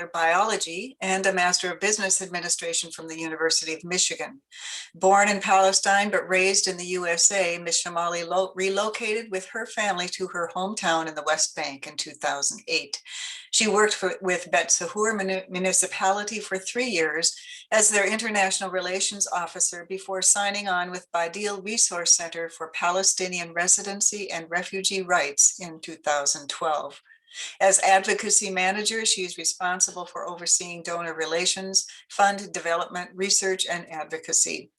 Biology and a Master of Business Administration from the University of Michigan. Born in Palestine but raised in the USA, Ms. Shomali relocated with her family to her hometown in the West Bank in 2008. She worked with Bet Sahur municipality for 3 years as their international relations officer before signing on with BADIL Resource Center for Palestinian Residency and Refugee Rights in 2012. As advocacy manager, she is responsible for overseeing donor relations, fund development, research, and advocacy.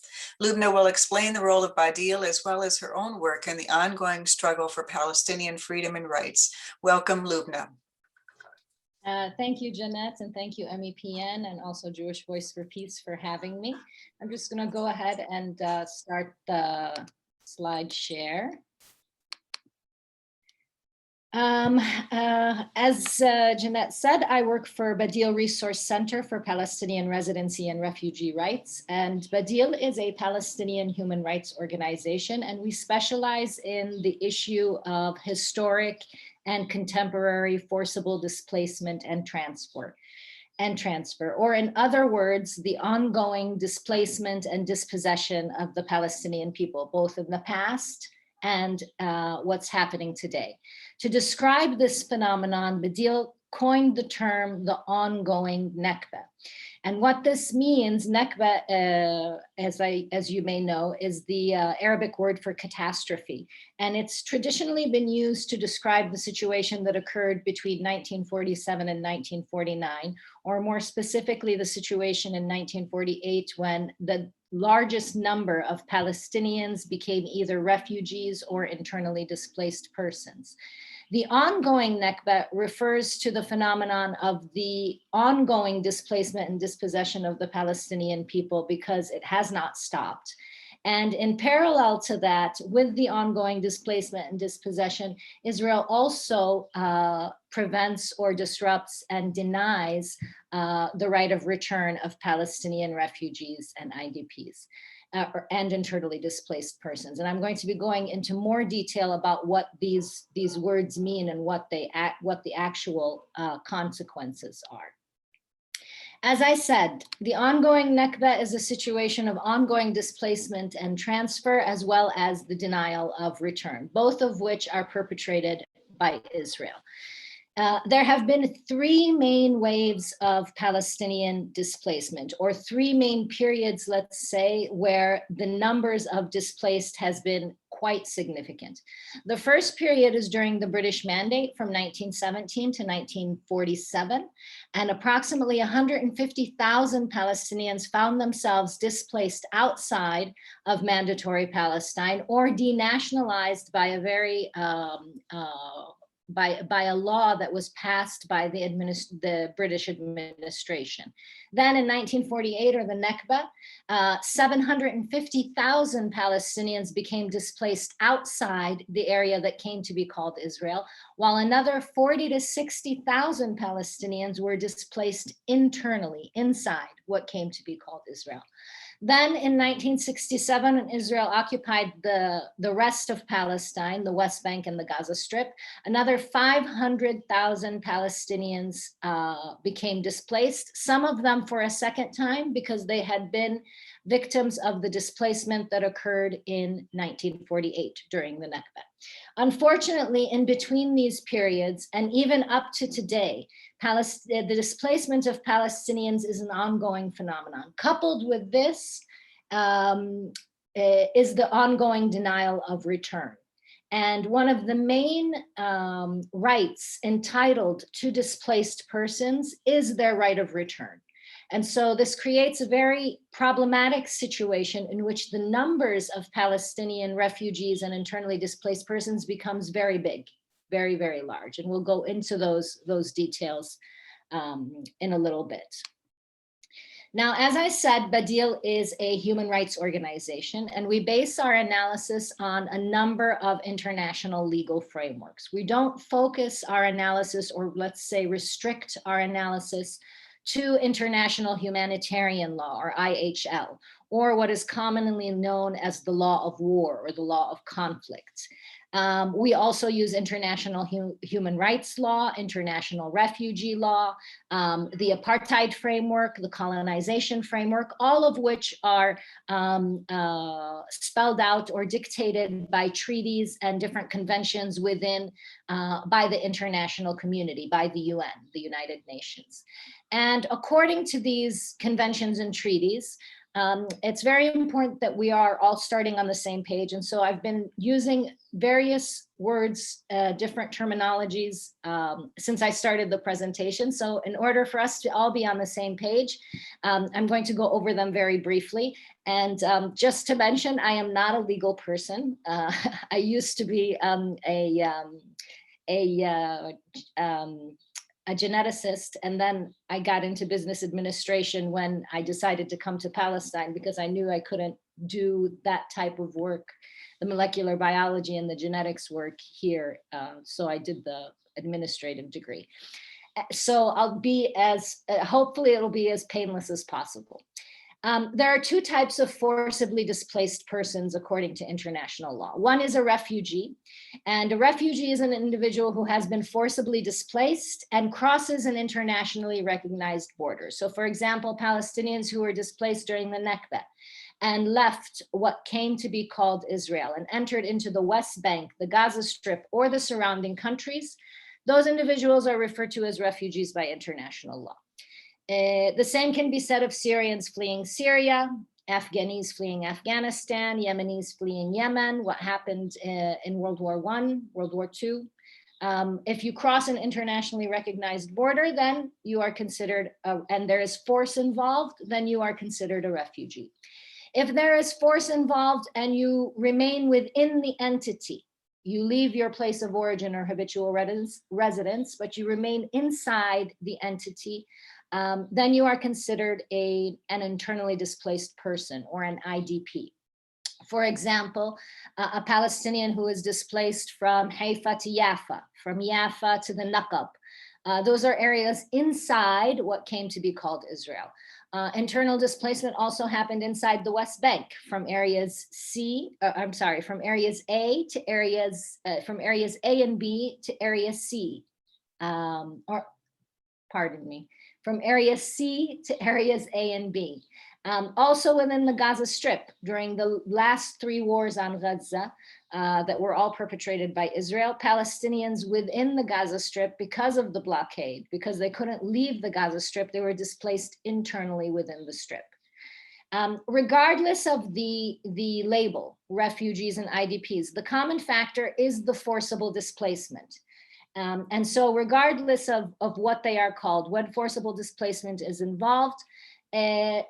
Lubnah will explain the role of BADIL as well as her own work in the ongoing struggle for Palestinian freedom and rights. Welcome, Lubnah. Thank you, Jeanette, and thank you, MEPN, and also Jewish Voice for Peace for having me. I'm just going to go ahead and start the slide share. As Jeanette said, I work for BADIL Resource Center for Palestinian Residency and Refugee Rights, and BADIL is a Palestinian human rights organization, and we specialize in the issue of historic and contemporary forcible displacement and transfer, or in other words, the ongoing displacement and dispossession of the Palestinian people, both in the past and what's happening today. To describe this phenomenon, BADIL coined the term the ongoing Nakba. And what this means, Nakba, as you may know, is the Arabic word for catastrophe. And it's traditionally been used to describe the situation that occurred between 1947 and 1949, or more specifically, the situation in 1948 when the largest number of Palestinians became either refugees or internally displaced persons. The ongoing Nakba refers to the phenomenon of the ongoing displacement and dispossession of the Palestinian people because it has not stopped. And in parallel to that, with the ongoing displacement and dispossession, Israel also prevents or disrupts and denies the right of return of Palestinian refugees and IDPs. And internally displaced persons. And I'm going to be going into more detail about what these words mean and what the actual consequences are. As I said, the ongoing Nakba is a situation of ongoing displacement and transfer, as well as the denial of return, both of which are perpetrated by Israel. There have been 3 main waves of Palestinian displacement, or 3 main periods, let's say, where the numbers of displaced has been quite significant. The first period is during the British Mandate from 1917 to 1947, and approximately 150,000 Palestinians found themselves displaced outside of mandatory Palestine or denationalized by a very by a law that was passed by the British administration. Then in 1948, or the Nakba, 750,000 Palestinians became displaced outside the area that came to be called Israel, while another 40 to 60,000 Palestinians were displaced internally, inside what came to be called Israel. Then in 1967, when Israel occupied the rest of Palestine, the West Bank and the Gaza Strip, another 500,000 Palestinians became displaced, some of them for a second time because they had been victims of the displacement that occurred in 1948 during the Nakba. Unfortunately, in between these periods, and even up to today, the displacement of Palestinians is an ongoing phenomenon. Coupled with this is the ongoing denial of return. And one of the main rights entitled to displaced persons is their right of return. And so this creates a very problematic situation in which the numbers of Palestinian refugees and internally displaced persons becomes very big, very, very large. And we'll go into those details in a little bit. Now, as I said, BADIL is a human rights organization, and we base our analysis on a number of international legal frameworks. We don't focus our analysis, or let's say restrict our analysis, to international humanitarian law, or IHL, or what is commonly known as the law of war or the law of conflict. We also use international human rights law, international refugee law, the apartheid framework, the colonization framework, all of which are spelled out or dictated by treaties and different conventions within, by the international community, by the UN, the United Nations. And according to these conventions and treaties, it's very important that we are all starting on the same page. And so I've been using various words, different terminologies since I started the presentation. So in order for us to all be on the same page, I'm going to go over them very briefly. And just to mention, I am not a legal person. I used to be a geneticist, and then I got into business administration when I decided to come to Palestine because I knew I couldn't do that type of work, the molecular biology and the genetics work here. So I did the administrative degree. So I'll be as, hopefully it'll be as painless as possible. There are two types of forcibly displaced persons according to international law. One is a refugee, and a refugee is an individual who has been forcibly displaced and crosses an internationally recognized border. So for example, Palestinians who were displaced during the Nakba and left what came to be called Israel and entered into the West Bank, the Gaza Strip, or the surrounding countries, those individuals are referred to as refugees by international law. The same can be said of Syrians fleeing Syria, Afghanis fleeing Afghanistan, Yemenis fleeing Yemen, what happened in World War I, World War II. If you cross an internationally recognized border, then you are considered, and there is force involved, then you are considered a refugee. If there is force involved and you remain within the entity, you leave your place of origin or habitual residence, but you remain inside the entity, then you are considered an internally displaced person or an IDP. For example, a Palestinian who is displaced from Haifa to Jaffa, from Jaffa to the Nakba. Those are areas inside what came to be called Israel. Internal displacement also happened inside the West Bank from areas from areas A to areas, from areas A and B to area C, from area C to areas A and B. Also within the Gaza Strip, during the last 3 wars on Gaza that were all perpetrated by Israel, Palestinians within the Gaza Strip, because of the blockade, because they couldn't leave the Gaza Strip, they were displaced internally within the strip. Regardless of the label, refugees and IDPs, the common factor is the forcible displacement. And so regardless of what they are called, when forcible displacement is involved,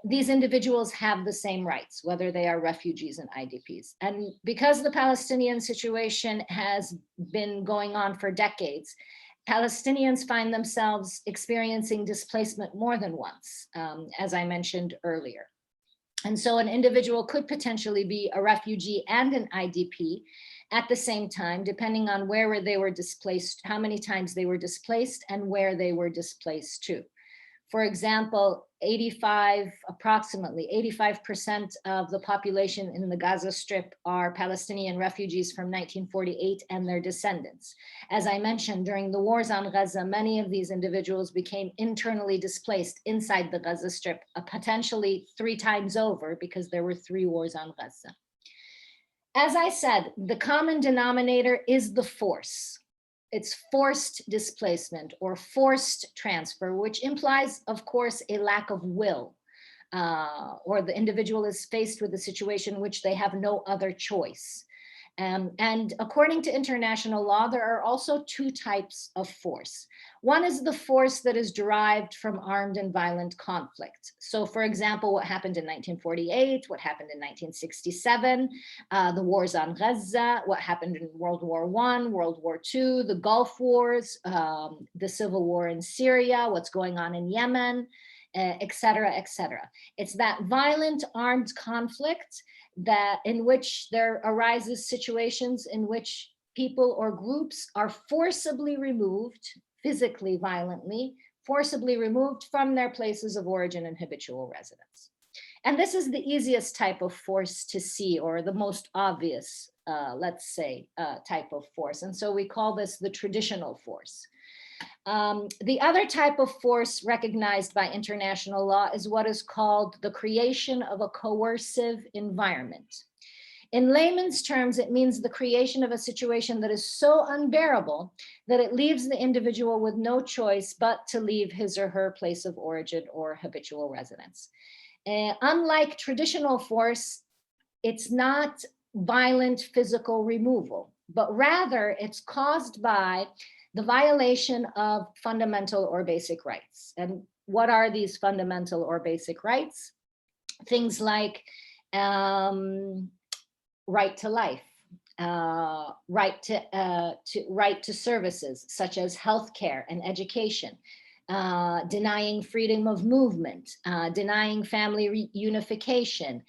these individuals have the same rights, whether they are refugees and IDPs. And because the Palestinian situation has been going on for decades, Palestinians find themselves experiencing displacement more than once, as I mentioned earlier. And so an individual could potentially be a refugee and an IDP at the same time, depending on where they were displaced, how many times they were displaced, and where they were displaced to. For example, approximately 85% of the population in the Gaza Strip are Palestinian refugees from 1948 and their descendants. As I mentioned, during the wars on Gaza, many of these individuals became internally displaced inside the Gaza Strip, potentially 3 times over, because there were 3 wars on Gaza. As I said, the common denominator is the force. It's forced displacement or forced transfer, which implies, of course, a lack of will, or the individual is faced with a situation in which they have no other choice. And according to international law, there are also 2 types of force. One is the force that is derived from armed and violent conflict. So for example, what happened in 1948, what happened in 1967, the wars on Gaza, what happened in World War I, World War II, the Gulf Wars, the civil war in Syria, what's going on in Yemen, et cetera, et cetera. It's that violent armed conflict that in which there arises situations in which people or groups are forcibly removed, physically, violently, forcibly removed from their places of origin and habitual residence. And this is the easiest type of force to see, or the most obvious, let's say, type of force. And so we call this the traditional force. The other type of force recognized by international law is what is called the creation of a coercive environment. In layman's terms, it means the creation of a situation that is so unbearable that it leaves the individual with no choice but to leave his or her place of origin or habitual residence. Unlike traditional force, it's not violent physical removal, but rather it's caused by the violation of fundamental or basic rights. And what are these fundamental or basic rights? Things like right to life, right to services such as healthcare and education, denying freedom of movement, denying family reunification,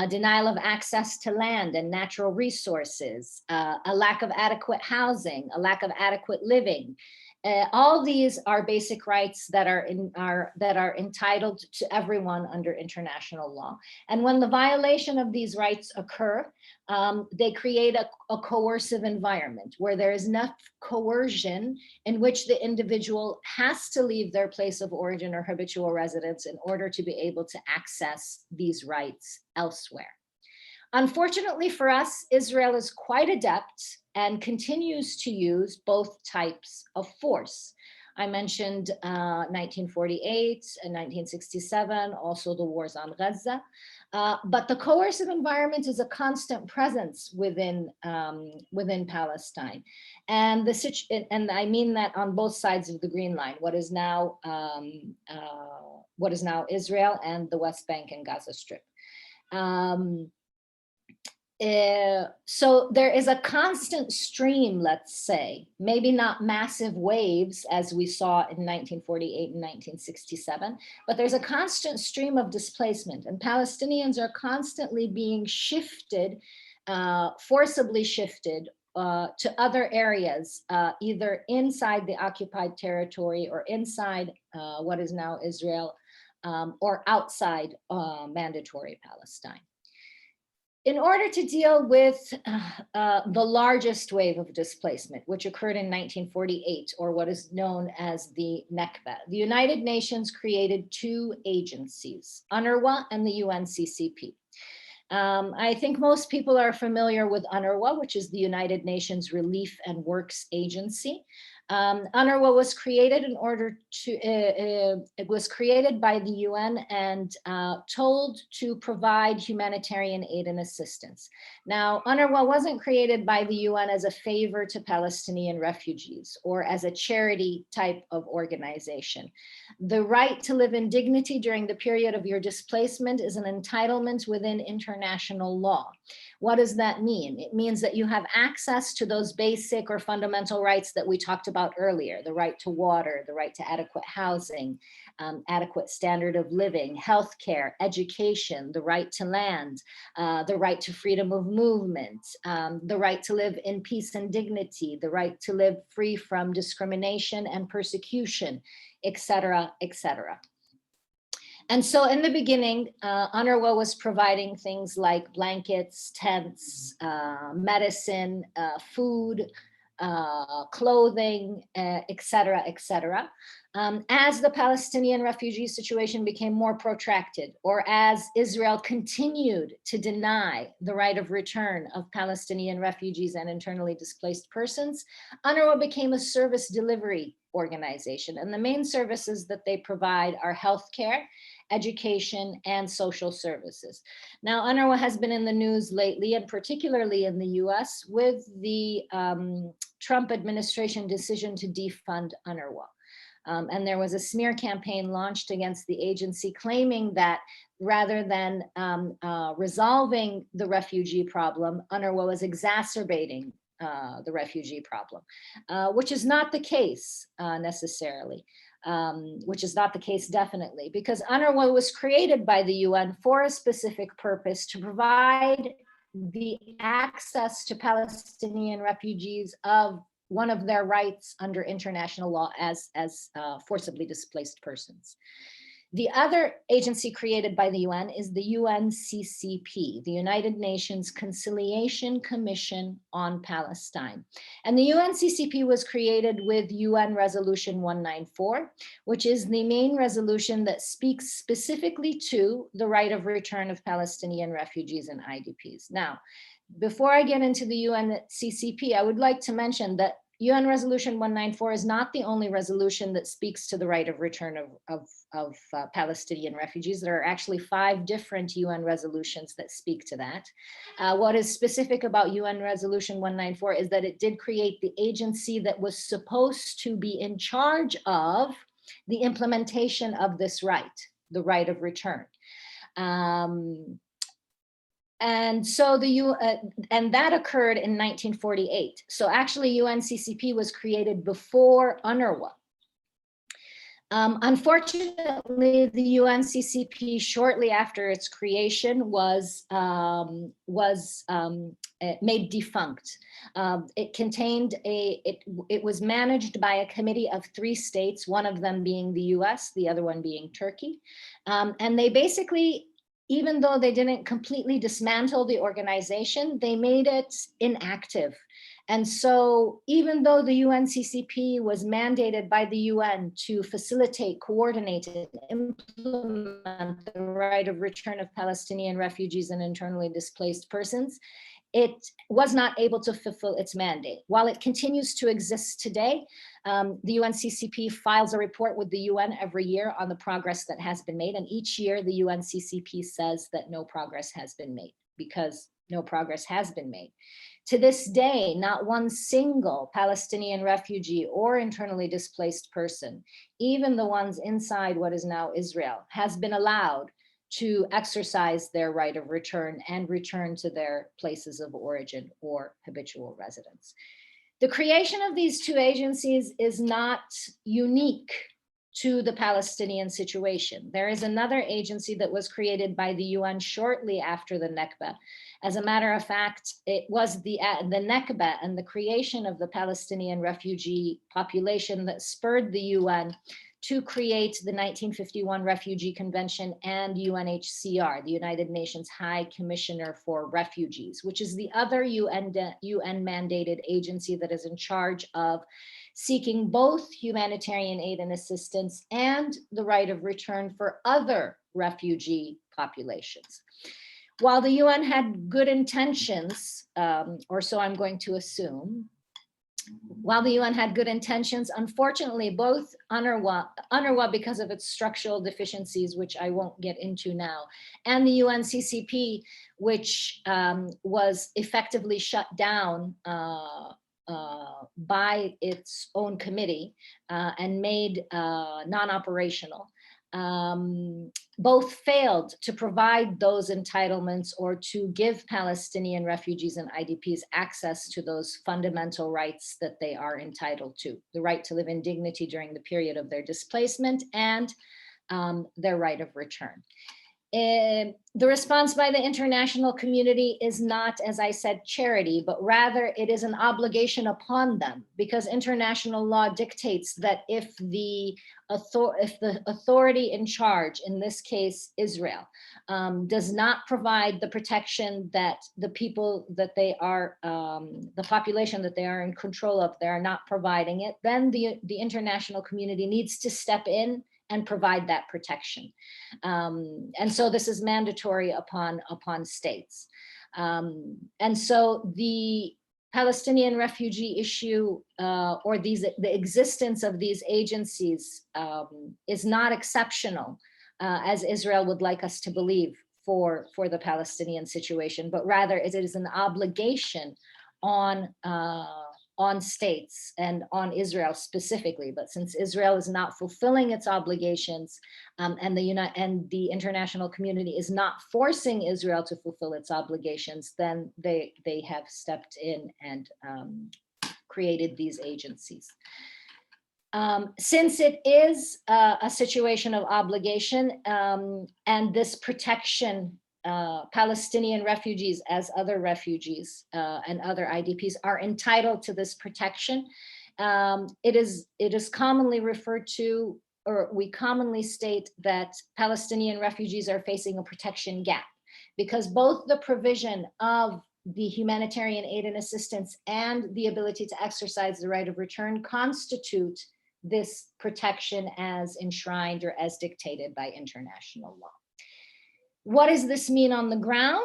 denial of access to land and natural resources, a lack of adequate housing, a lack of adequate living. All these are basic rights that are entitled to everyone under international law. And when the violation of these rights occur, they create a coercive environment where there is enough coercion in which the individual has to leave their place of origin or habitual residence in order to be able to access these rights elsewhere. Unfortunately for us, Israel is quite adept and continues to use both types of force. I mentioned 1948 and 1967, also the wars on Gaza. But the coercive environment is a constant presence within Palestine, and I mean that on both sides of the Green Line. What is now Israel and the West Bank and Gaza Strip. So there is a constant stream, let's say, maybe not massive waves as we saw in 1948 and 1967, but there's a constant stream of displacement, and Palestinians are constantly being shifted, forcibly shifted to other areas, either inside the occupied territory or inside what is now Israel, or outside mandatory Palestine. In order to deal with the largest wave of displacement, which occurred in 1948, or what is known as the Nakba, the United Nations created two agencies, UNRWA and the UNCCP. I think most people are familiar with UNRWA, which is the United Nations Relief and Works Agency. UNRWA was created in order to, it was created by the UN and told to provide humanitarian aid and assistance. Now, UNRWA wasn't created by the UN as a favor to Palestinian refugees or as a charity type of organization. The right to live in dignity during the period of your displacement is an entitlement within international law. What does that mean? It means that you have access to those basic or fundamental rights that we talked about earlier: the right to water, the right to adequate housing, adequate standard of living, healthcare, education, the right to land, the right to freedom of movement, the right to live in peace and dignity, the right to live free from discrimination and persecution, etc., etc. And so in the beginning, UNRWA was providing things like blankets, tents, medicine, food, clothing, etc., etc. As the Palestinian refugee situation became more protracted, or as Israel continued to deny the right of return of Palestinian refugees and internally displaced persons, UNRWA became a service delivery organization. And the main services that they provide are healthcare, education, and social services. Now, UNRWA has been in the news lately, and particularly in the US, with the Trump administration decision to defund UNRWA. And there was a smear campaign launched against the agency claiming that rather than resolving the refugee problem, UNRWA was exacerbating the refugee problem, which is not the case necessarily. Which is not the case definitely, because UNRWA was created by the UN for a specific purpose: to provide the access to Palestinian refugees of one of their rights under international law as forcibly displaced persons. The other agency created by the UN is the UNCCP, the United Nations Conciliation Commission on Palestine. And the UNCCP was created with UN Resolution 194, which is the main resolution that speaks specifically to the right of return of Palestinian refugees and IDPs. Now, before I get into the UNCCP, I would like to mention that UN Resolution 194 is not the only resolution that speaks to the right of return of Palestinian refugees. There are actually 5 different UN resolutions that speak to that. What is specific about UN Resolution 194 is that it did create the agency that was supposed to be in charge of the implementation of this right, the right of return. And so and that occurred in 1948. So actually UNCCP was created before UNRWA. Unfortunately, the UNCCP shortly after its creation was made defunct. It was managed by a committee of 3 states, one of them being the US, the other one being Turkey. And they basically, even though they didn't completely dismantle the organization, they made it inactive. And so even though the UNCCP was mandated by the UN to facilitate, coordinate, and implement the right of return of Palestinian refugees and internally displaced persons, it was not able to fulfill its mandate. While it continues to exist today, the UNCCP files a report with the UN every year on the progress that has been made. And each year the UNCCP says that no progress has been made because no progress has been made. To this day, not one single Palestinian refugee or internally displaced person, even the ones inside what is now Israel, has been allowed to exercise their right of return and return to their places of origin or habitual residence. The creation of these 2 agencies is not unique to the Palestinian situation. There is another agency that was created by the UN shortly after the Nakba. As a matter of fact, it was the Nakba and the creation of the Palestinian refugee population that spurred the UN to create the 1951 Refugee Convention and UNHCR, the United Nations High Commissioner for Refugees, which is the other UN mandated agency that is in charge of seeking both humanitarian aid and assistance and the right of return for other refugee populations. While the UN had good intentions, or so I'm going to assume, while the UN had good intentions, unfortunately, both UNRWA, because of its structural deficiencies, which I won't get into now, and the UNCCP, which was effectively shut down by its own committee and made non-operational, both failed to provide those entitlements or to give Palestinian refugees and IDPs access to those fundamental rights that they are entitled to, the right to live in dignity during the period of their displacement and their right of return. The response by the international community is not, as I said, charity, but rather it is an obligation upon them, because international law dictates that if the authority in charge, in this case Israel, does not provide the protection that the people that they are, the population that they are in control of, they are not providing it, then the international community needs to step in and provide that protection. And so this is mandatory upon states. And so the Palestinian refugee issue or the existence of these agencies is not exceptional, as Israel would like us to believe, for the Palestinian situation, but rather it is an obligation on states and on Israel specifically. But since Israel is not fulfilling its obligations and the international community is not forcing Israel to fulfill its obligations, then they have stepped in and created these agencies. Since it is a situation of obligation and this protection, Palestinian refugees, as other refugees and other IDPs, are entitled to this protection. It is commonly referred to or we commonly state that Palestinian refugees are facing a protection gap, because both the provision of the humanitarian aid and assistance and the ability to exercise the right of return constitute this protection as enshrined or as dictated by international law. What does this mean on the ground?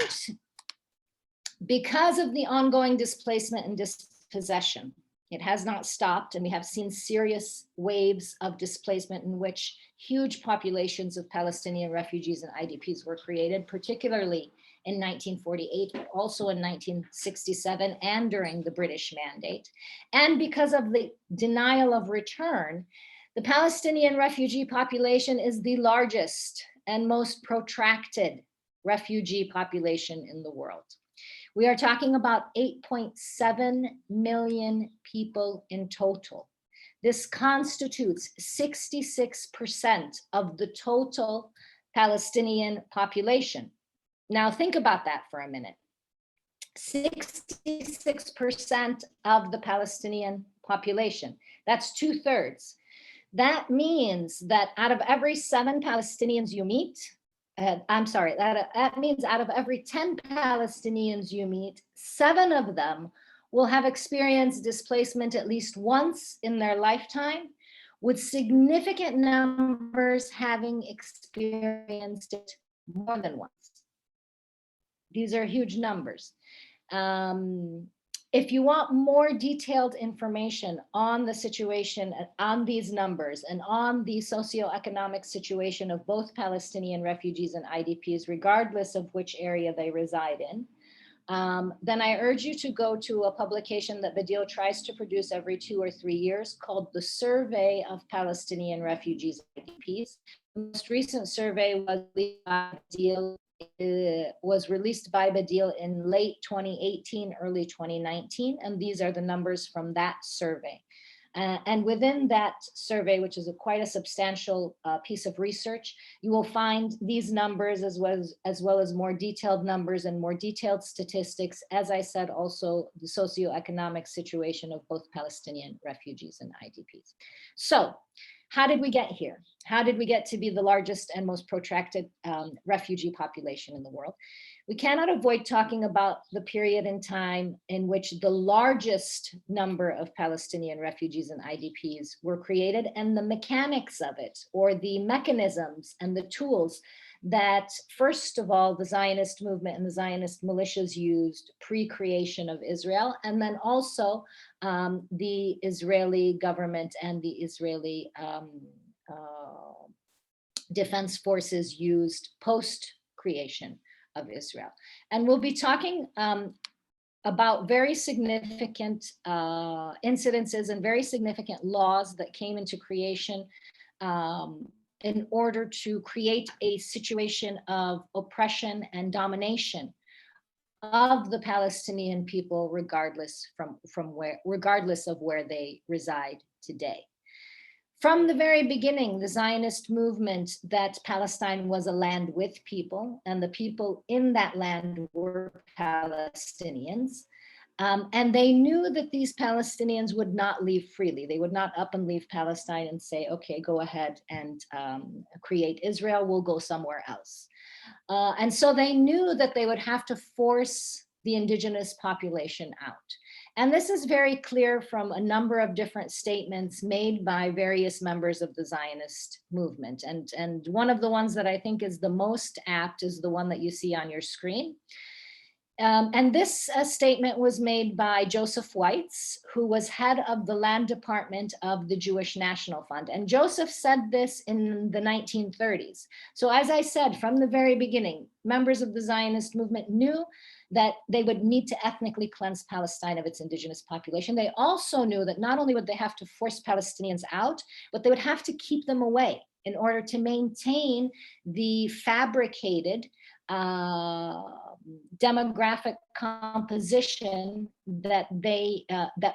Because of the ongoing displacement and dispossession, it has not stopped, and we have seen serious waves of displacement in which huge populations of Palestinian refugees and IDPs were created, particularly in 1948, but also in 1967 and during the British Mandate. And because of the denial of return, the Palestinian refugee population is the largest and most protracted refugee population in the world. We are talking about 8.7 million people in total. This constitutes 66% of the total Palestinian population. Now think about that for a minute. 66% of the Palestinian population, that's 2/3. That means that out of every 7 Palestinians you meet, that means out of every 10 Palestinians you meet, 7 of them will have experienced displacement at least once in their lifetime, with significant numbers having experienced it more than once. These are huge numbers. If you want more detailed information on the situation, on these numbers, and on the socioeconomic situation of both Palestinian refugees and IDPs, regardless of which area they reside in, then I urge you to go to a publication that BADIL tries to produce every 2 or 3 years called the Survey of Palestinian Refugees and IDPs. The most recent survey was released by BADIL in late 2018, early 2019, and these are the numbers from that survey. And within that survey, which is quite a substantial piece of research, you will find these numbers as well as more detailed numbers and more detailed statistics. As I said, also the socioeconomic situation of both Palestinian refugees and IDPs. So how did we get here? How did we get to be the largest and most protracted refugee population in the world? We cannot avoid talking about the period in time in which the largest number of Palestinian refugees and IDPs were created, and the mechanics of it, or the mechanisms and the tools that, first of all, the Zionist movement and the Zionist militias used pre-creation of Israel, and then also the Israeli government and the Israeli defense forces used post-creation of Israel. And we'll be talking about very significant incidences and very significant laws that came into creation in order to create a situation of oppression and domination of the Palestinian people, regardless of where they reside today. From the very beginning, the Zionist movement that Palestine was a land with people, and the people in that land were Palestinians. And they knew that these Palestinians would not leave freely. They would not up and leave Palestine and say, okay, go ahead and create Israel, we'll go somewhere else. And so they knew that they would have to force the indigenous population out. And this is very clear from a number of different statements made by various members of the Zionist movement. And one of the ones that I think is the most apt is the one that you see on your screen. And this statement was made by Joseph Weitz, who was head of the land department of the Jewish National Fund. And Joseph said this in the 1930s. So as I said, from the very beginning, members of the Zionist movement knew that they would need to ethnically cleanse Palestine of its indigenous population. They also knew that not only would they have to force Palestinians out, but they would have to keep them away in order to maintain the fabricated demographic composition that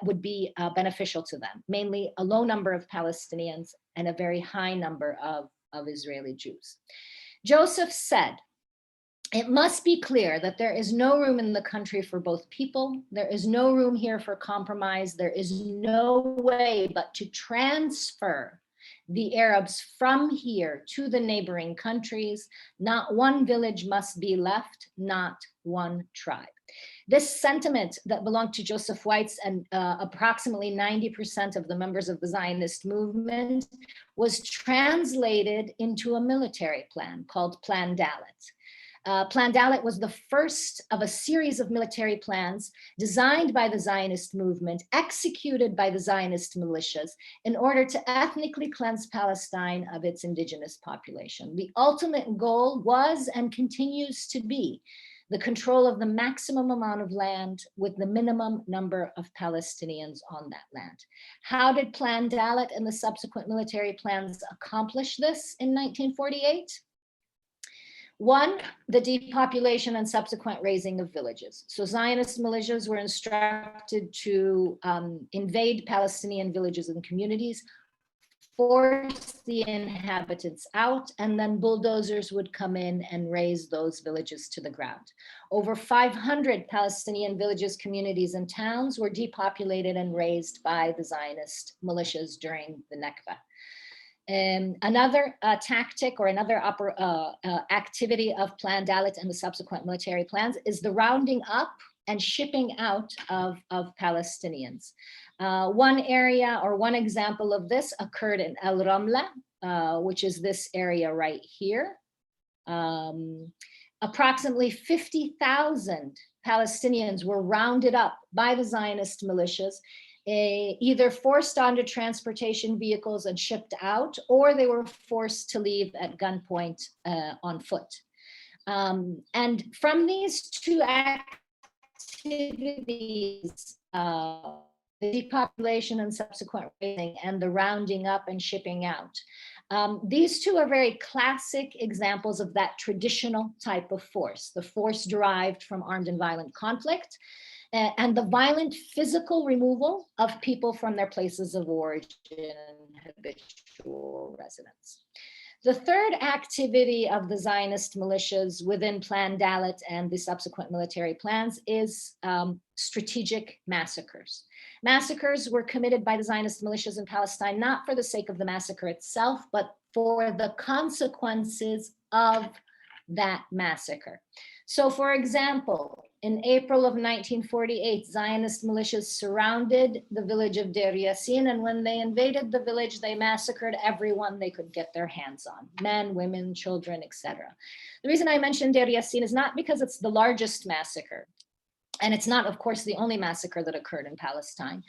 would be beneficial to them, mainly a low number of Palestinians and a very high number of Israeli Jews. Joseph said, "It must be clear that there is no room in the country for both people. There is no room here for compromise. There is no way but to transfer the Arabs from here to the neighboring countries. Not one village must be left, not one tribe. This sentiment that belonged to Joseph Weitz and approximately 90% of the members of the Zionist movement was translated into a military plan called Plan Dalet. Plan Dalet was the first of a series of military plans designed by the Zionist movement, executed by the Zionist militias in order to ethnically cleanse Palestine of its indigenous population. The ultimate goal was and continues to be the control of the maximum amount of land with the minimum number of Palestinians on that land. How did Plan Dalet and the subsequent military plans accomplish this in 1948? One, the depopulation and subsequent razing of villages. So Zionist militias were instructed to invade Palestinian villages and communities, force the inhabitants out, and then bulldozers would come in and raze those villages to the ground. Over 500 Palestinian villages, communities, and towns were depopulated and razed by the Zionist militias during the Nakba. Another tactic or another activity of Plan Dalet and the subsequent military plans is the rounding up and shipping out of Palestinians. One area or one example of this occurred in El Ramla, which is this area right here. Approximately 50,000 Palestinians were rounded up by the Zionist militias, either forced onto transportation vehicles and shipped out, or they were forced to leave at gunpoint on foot. And from these two activities, the depopulation and subsequent razing and the rounding up and shipping out, these two are very classic examples of that traditional type of force, the force derived from armed and violent conflict, and the violent physical removal of people from their places of origin and habitual residence. The third activity of the Zionist militias within Plan Dalet and the subsequent military plans is strategic massacres. Massacres were committed by the Zionist militias in Palestine, not for the sake of the massacre itself, but for the consequences of that massacre. So for example, in April of 1948, Zionist militias surrounded the village of Deir Yassin, and when they invaded the village, they massacred everyone they could get their hands on, men, women, children, etc. The reason I mentioned Deir Yassin is not because it's the largest massacre, and it's not, of course, the only massacre that occurred in Palestine,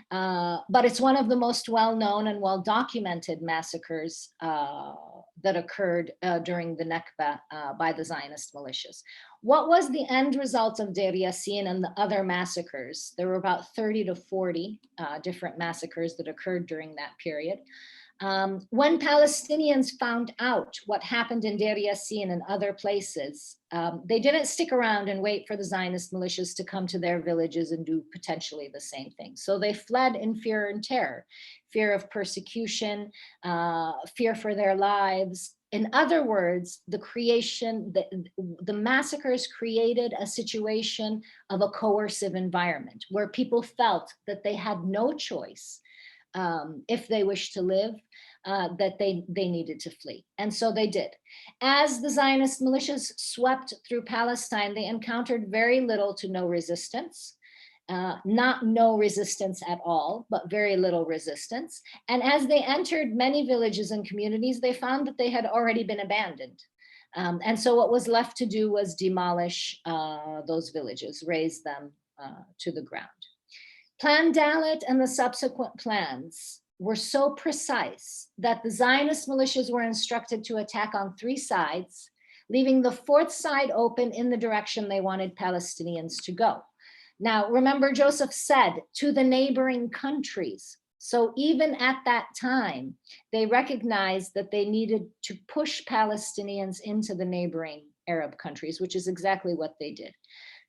but it's one of the most well-known and well-documented massacres that occurred during the Nakba by the Zionist militias. What was the end result of Deir Yassin and the other massacres? There were about 30 to 40 different massacres that occurred during that period. When Palestinians found out what happened in Deir Yassin and other places, they didn't stick around and wait for the Zionist militias to come to their villages and do potentially the same thing. So they fled in fear and terror, fear of persecution, fear for their lives. In other words, the massacres created a situation of a coercive environment where people felt that they had no choice if they wished to live, that they needed to flee. And so they did. As the Zionist militias swept through Palestine, they encountered very little to no resistance. Not no resistance at all, but very little resistance. And as they entered many villages and communities, they found that they had already been abandoned. And so what was left to do was demolish those villages, raze them to the ground. Plan Dalet and the subsequent plans were so precise that the Zionist militias were instructed to attack on 3 sides, leaving the 4th side open in the direction they wanted Palestinians to go. Now, remember, Joseph said to the neighboring countries. So even at that time, they recognized that they needed to push Palestinians into the neighboring Arab countries, which is exactly what they did.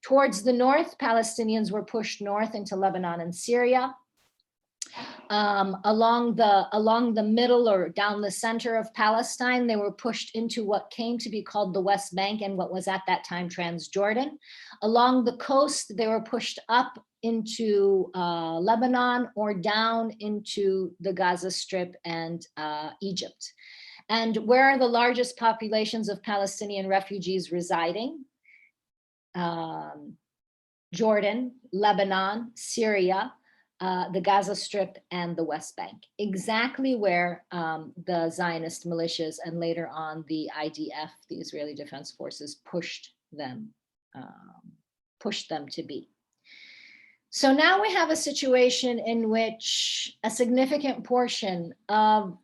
Towards the north, Palestinians were pushed north into Lebanon and Syria. along the middle or down the center of Palestine. They were pushed into what came to be called the West Bank and what was at that time Transjordan. Along the coast, they were pushed up into Lebanon or down into the Gaza Strip and Egypt. And where are the largest populations of Palestinian refugees residing? Jordan, Lebanon, Syria, the Gaza Strip, and the West Bank, exactly where the Zionist militias and later on the IDF, the Israeli Defense Forces, pushed them to be. So now we have a situation in which a significant portion of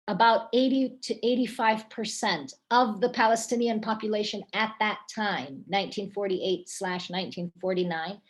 about 80 to 85% of the Palestinian population at that time, 1948/1949,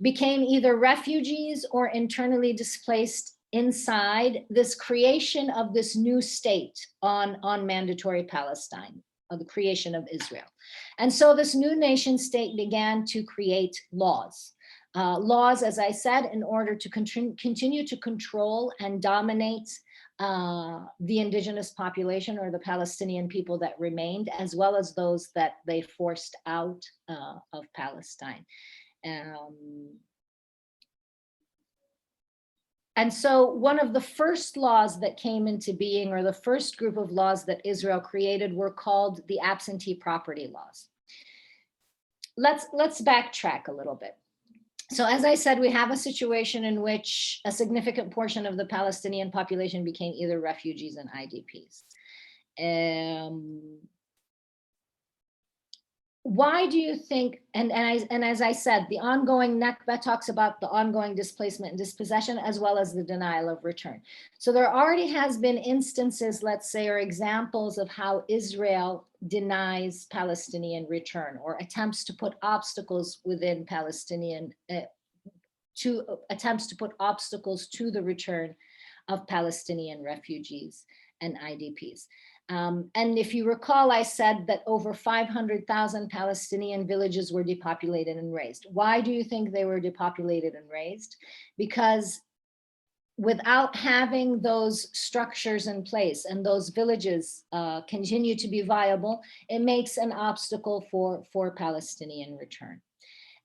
became either refugees or internally displaced inside this creation of this new state on mandatory Palestine, of the creation of Israel. And so this new nation state began to create laws. Laws, as I said, in order to continue to control and dominate the indigenous population or the Palestinian people that remained, as well as those that they forced out of Palestine. And so one of the first laws that came into being, or the first group of laws that Israel created, were called the absentee property laws. Let's backtrack a little bit. So as I said, we have a situation in which a significant portion of the Palestinian population became either refugees and IDPs. Why do you think, and as I said, the ongoing Nakba talks about the ongoing displacement and dispossession, as well as the denial of return. So there already has been instances, let's say, or examples of how Israel denies Palestinian return or attempts to put obstacles within Palestinian, attempts to put obstacles to the return of Palestinian refugees and IDPs. And if you recall, I said that over 500,000 Palestinian villages were depopulated and razed. Why do you think they were depopulated and razed? Because without having those structures in place and those villages continue to be viable, it makes an obstacle for Palestinian return.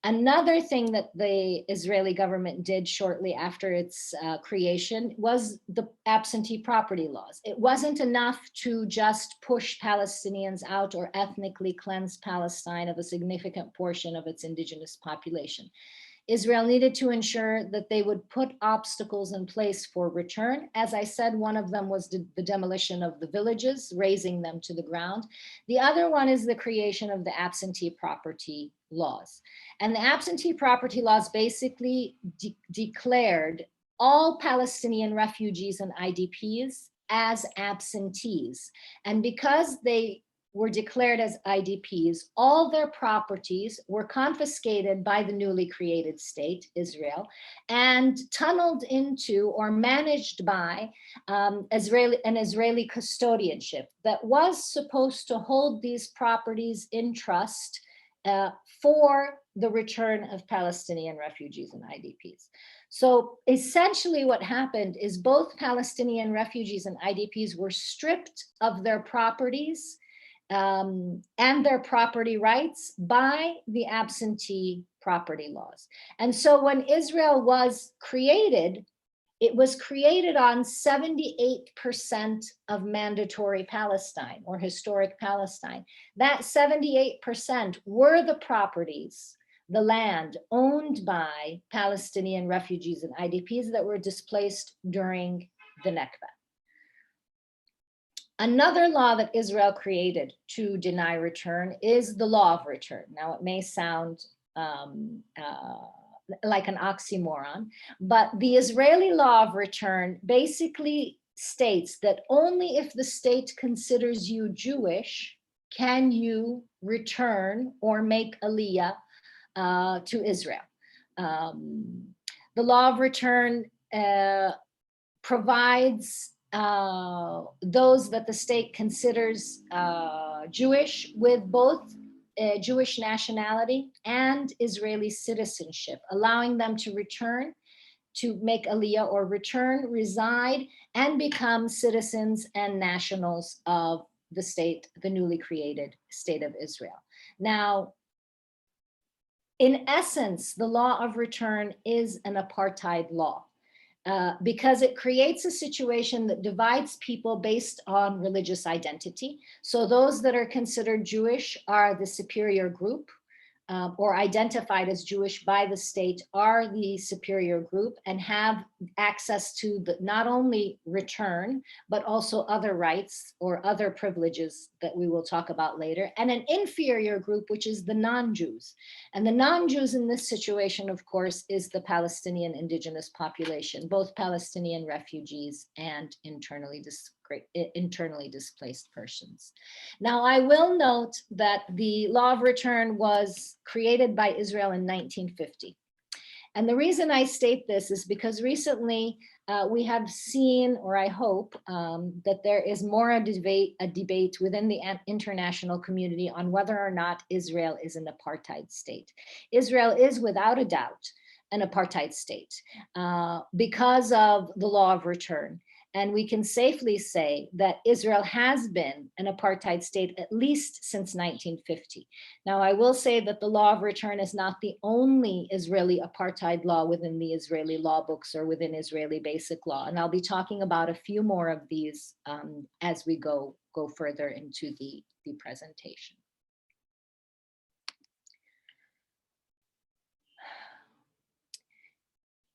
Another thing that the Israeli government did shortly after its creation was the absentee property laws. It wasn't enough to just push Palestinians out or ethnically cleanse Palestine of a significant portion of its indigenous population. Israel needed to ensure that they would put obstacles in place for return. As I said, one of them was the demolition of the villages, razing them to the ground. The other one is the creation of the absentee property laws. And the absentee property laws basically declared all Palestinian refugees and IDPs as absentees. And because they were declared as IDPs, all their properties were confiscated by the newly created state, Israel, and tunneled into or managed by an Israeli custodianship that was supposed to hold these properties in trust for the return of Palestinian refugees and IDPs. So essentially what happened is both Palestinian refugees and IDPs were stripped of their properties and their property rights by the absentee property laws. And so when Israel was created, it was created on 78% of mandatory Palestine or historic Palestine. That 78% were the properties, the land owned by Palestinian refugees and IDPs that were displaced during the Nakba. Another law that Israel created to deny return is the law of return. Now, it may sound like an oxymoron, but the Israeli law of return basically states that only if the state considers you Jewish can you return or make aliyah to Israel. The law of return provides those that the state considers Jewish with both Jewish nationality and Israeli citizenship, allowing them to return to make aliyah or return, reside, and become citizens and nationals of the state, the newly created state of Israel. Now, in essence, the law of return is an apartheid law. Because it creates a situation that divides people based on religious identity. So those that are considered Jewish are the superior group, or identified as Jewish by the state are the superior group and have access to the, not only return, but also other rights or other privileges that we will talk about later, and an inferior group, which is the non-Jews. And the non-Jews in this situation, of course, is the Palestinian indigenous population, both Palestinian refugees and internally displaced persons. Now, I will note that the law of return was created by Israel in 1950. And the reason I state this is because recently we have seen, or I hope, that there is more a debate within the international community on whether or not Israel is an apartheid state. Israel is without a doubt an apartheid state because of the law of return. And we can safely say that Israel has been an apartheid state at least since 1950. Now, I will say that the law of return is not the only Israeli apartheid law within the Israeli law books or within Israeli basic law. And I'll be talking about a few more of these as we go further into the presentation.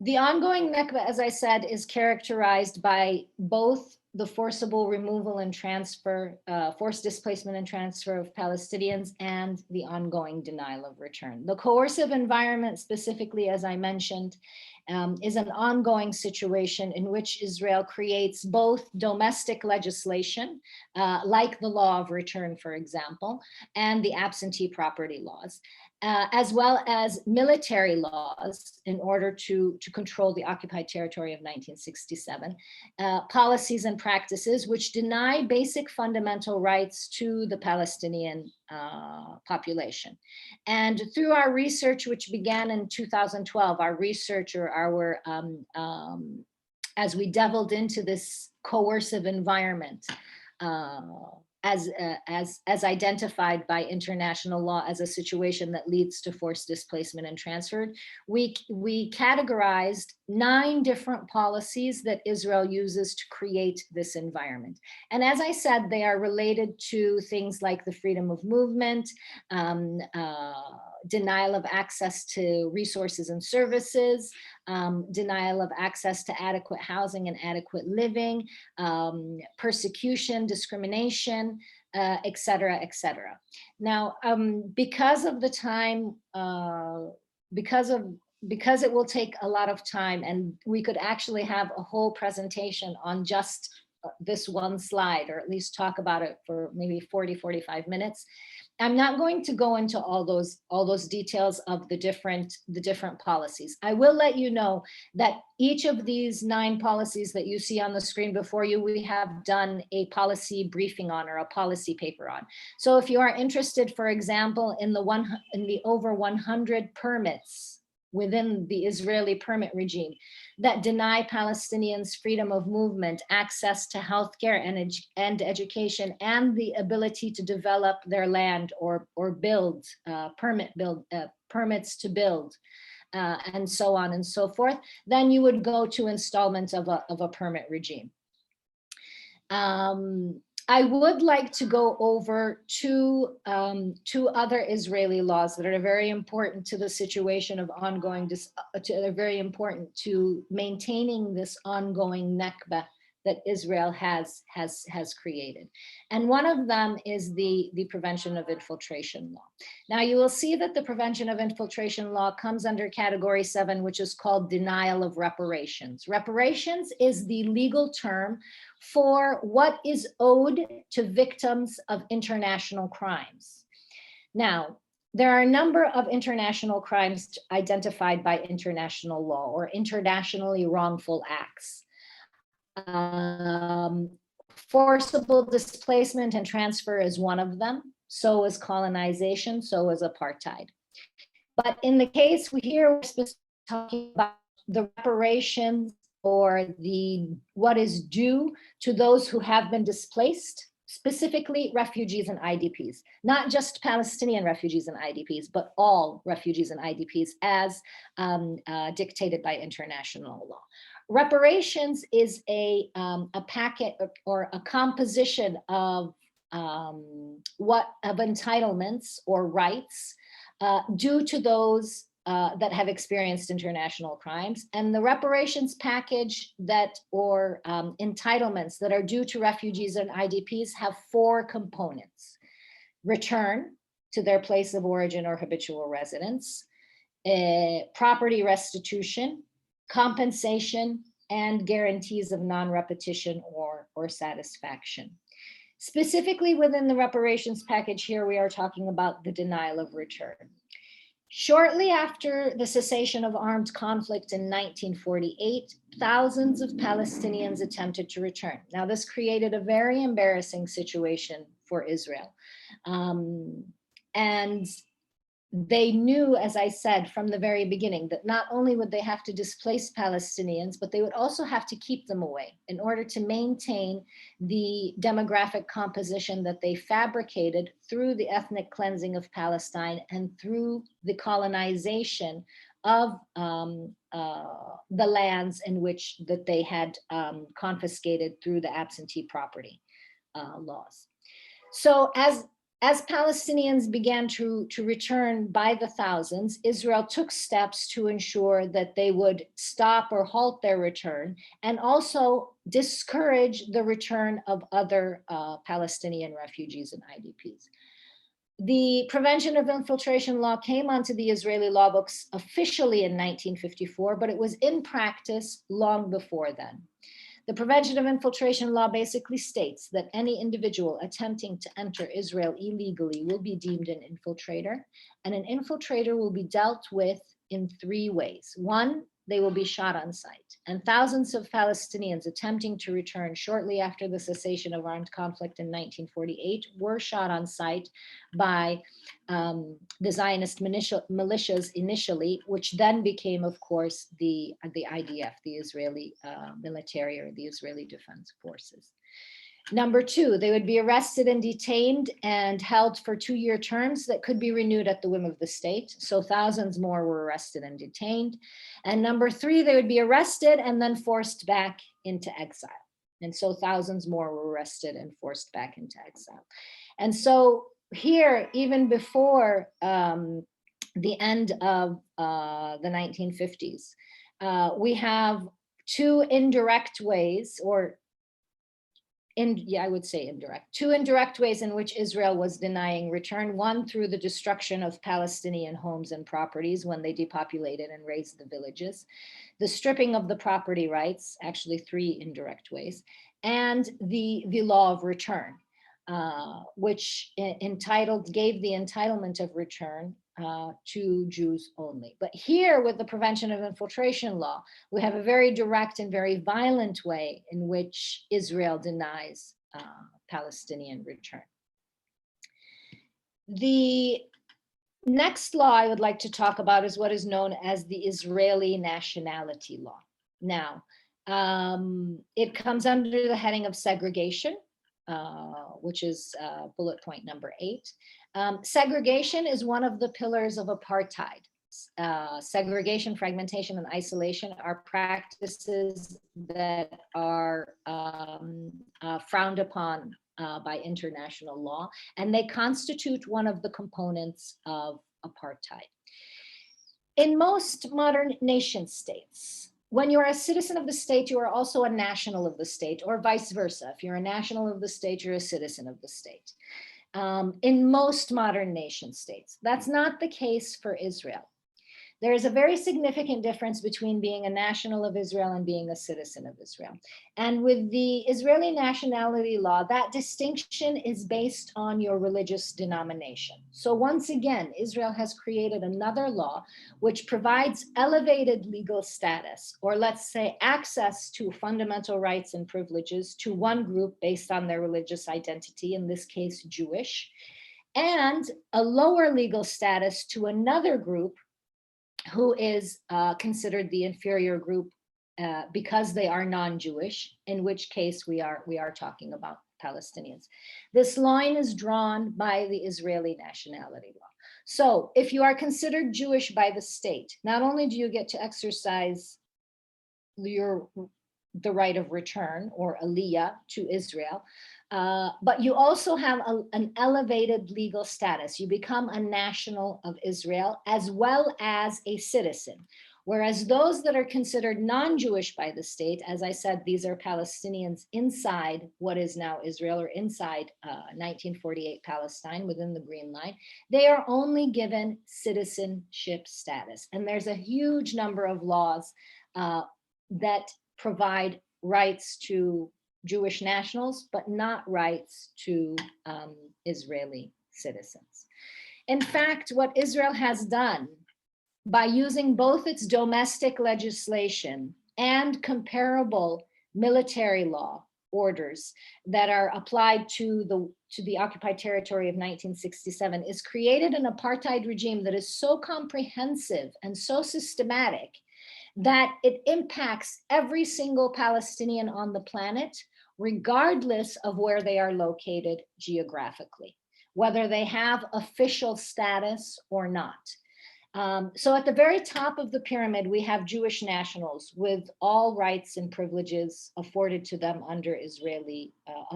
The ongoing Nakba, as I said, is characterized by both the forcible removal and transfer, forced displacement and transfer of Palestinians, and the ongoing denial of return. The coercive environment, specifically, as I mentioned, is an ongoing situation in which Israel creates both domestic legislation, like the law of return, for example, and the absentee property laws, as well as military laws in order to control the occupied territory of 1967, policies and practices which deny basic fundamental rights to the Palestinian population. And through our research, which began in 2012, our research or our, as we delved into this coercive environment, as identified by international law as a situation that leads to forced displacement and transfer, we categorized 9 different policies that Israel uses to create this environment. And as I said, they are related to things like the freedom of movement, denial of access to resources and services, denial of access to adequate housing and adequate living, persecution, discrimination, et cetera, et cetera. Now, because of the time, because it will take a lot of time, and we could actually have a whole presentation on just this one slide, or at least talk about it for maybe 40, 45 minutes. I'm not going to go into all those details of the different policies. I will let you know that each of these 9 policies that you see on the screen before you, we have done a policy briefing on, or a policy paper on. So if you are interested, for example, in the over 100 permits within the Israeli permit regime that deny Palestinians freedom of movement, access to healthcare and education, and the ability to develop their land or build, permits to build, and so on and so forth, then you would go to installments of a permit regime. I would like to go over two other Israeli laws that are very important to the situation of ongoing, they're very important to maintaining this ongoing Nakba that Israel has created. And one of them is the Prevention of Infiltration Law. Now you will see that the Prevention of Infiltration Law comes under category 7, which is called denial of reparations. Reparations is the legal term for what is owed to victims of international crimes. Now, there are a number of international crimes identified by international law, or internationally wrongful acts. Forcible displacement and transfer is one of them. So is colonization, so is apartheid. But in the case here, we're talking about the reparations or what is due to those who have been displaced, specifically refugees and IDPs, not just Palestinian refugees and IDPs, but all refugees and IDPs as dictated by international law. Reparations is a packet or a composition of entitlements or rights due to those that have experienced international crimes, and the reparations package or entitlements that are due to refugees and IDPs have 4 components: return to their place of origin or habitual residence, property restitution, compensation, and guarantees of non-repetition or satisfaction. Specifically within the reparations package here, we are talking about the denial of return. Shortly after the cessation of armed conflict in 1948, thousands of Palestinians attempted to return. Now, this created a very embarrassing situation for Israel. And they knew, as I said, from the very beginning, that not only would they have to displace Palestinians, but they would also have to keep them away in order to maintain the demographic composition that they fabricated through the ethnic cleansing of Palestine and through the colonization of the lands in which that they had confiscated through the absentee property laws. So as Palestinians began to return by the thousands, Israel took steps to ensure that they would stop or halt their return and also discourage the return of other Palestinian refugees and IDPs. The Prevention of Infiltration Law came onto the Israeli law books officially in 1954, but it was in practice long before then. The Prevention of Infiltration Law basically states that any individual attempting to enter Israel illegally will be deemed an infiltrator, and an infiltrator will be dealt with in 3 ways. 1, they will be shot on sight. And thousands of Palestinians attempting to return shortly after the cessation of armed conflict in 1948 were shot on sight by the Zionist militias initially, which then became, of course, the IDF, the Israeli military or the Israeli Defense Forces. Number 2, they would be arrested and detained and held for 2-year terms that could be renewed at the whim of the state. So thousands more were arrested and detained. And number 3, they would be arrested and then forced back into exile. And so thousands more were arrested and forced back into exile. And so here, even before the end of the 1950s, we have 2 indirect ways, or I would say indirect. 2 indirect ways in which Israel was denying return. 1, through the destruction of Palestinian homes and properties when they depopulated and razed the villages. The stripping of the property rights, actually 3 indirect ways. And the law of return, which gave the entitlement of return to Jews only. But here with the Prevention of Infiltration Law, we have a very direct and very violent way in which Israel denies Palestinian return. The next law I would like to talk about is what is known as the Israeli Nationality Law. Now, it comes under the heading of segregation, which is bullet point number 8. Segregation is one of the pillars of apartheid. Segregation, fragmentation, and isolation are practices that are frowned upon by international law, and they constitute one of the components of apartheid. In most modern nation states, when you're a citizen of the state, you are also a national of the state, or vice versa. If you're a national of the state, you're a citizen of the state. In most modern nation states, that's not the case for Israel. There is a very significant difference between being a national of Israel and being a citizen of Israel. And with the Israeli Nationality Law, that distinction is based on your religious denomination. So once again, Israel has created another law which provides elevated legal status, or let's say access to fundamental rights and privileges to one group based on their religious identity, in this case, Jewish, and a lower legal status to another group who is considered the inferior group because they are non-Jewish, in which case we are talking about Palestinians. This line is drawn by the Israeli Nationality Law. So if you are considered Jewish by the state, not only do you get to exercise the right of return or aliyah to Israel, but you also have an elevated legal status. You become a national of Israel as well as a citizen. Whereas those that are considered non-Jewish by the state, as I said, these are Palestinians inside what is now Israel or inside 1948 Palestine within the Green Line, they are only given citizenship status. And there's a huge number of laws that provide rights to Jewish nationals, but not rights to Israeli citizens. In fact, what Israel has done by using both its domestic legislation and comparable military law orders that are applied to the occupied territory of 1967 is created an apartheid regime that is so comprehensive and so systematic that it impacts every single Palestinian on the planet, regardless of where they are located geographically, whether they have official status or not. So at the very top of the pyramid, we have Jewish nationals with all rights and privileges afforded to them under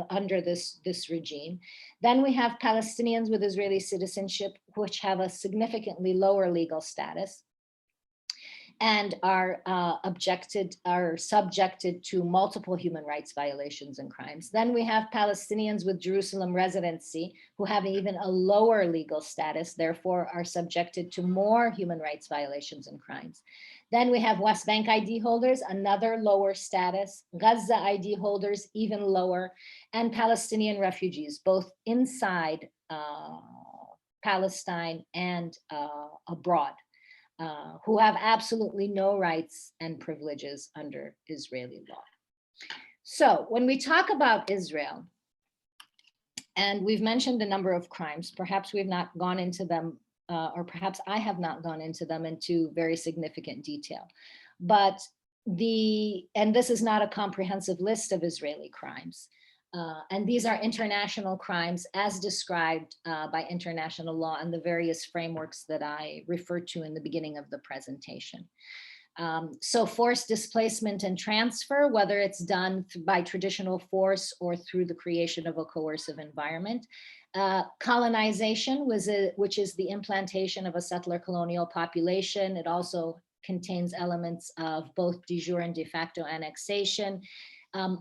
under this regime. Then we have Palestinians with Israeli citizenship, which have a significantly lower legal status and are subjected to multiple human rights violations and crimes. Then we have Palestinians with Jerusalem residency who have even a lower legal status, therefore are subjected to more human rights violations and crimes. Then we have West Bank ID holders, another lower status, Gaza ID holders, even lower, and Palestinian refugees, both inside Palestine and abroad. Who have absolutely no rights and privileges under Israeli law. So when we talk about Israel, and we've mentioned a number of crimes, perhaps we've not gone into them, or perhaps I have not gone into them into very significant detail. But and this is not a comprehensive list of Israeli crimes. And these are international crimes as described by international law and the various frameworks that I referred to in the beginning of the presentation. So forced displacement and transfer, whether it's done by traditional force or through the creation of a coercive environment. Colonization, which is the implantation of a settler colonial population. It also contains elements of both de jure and de facto annexation.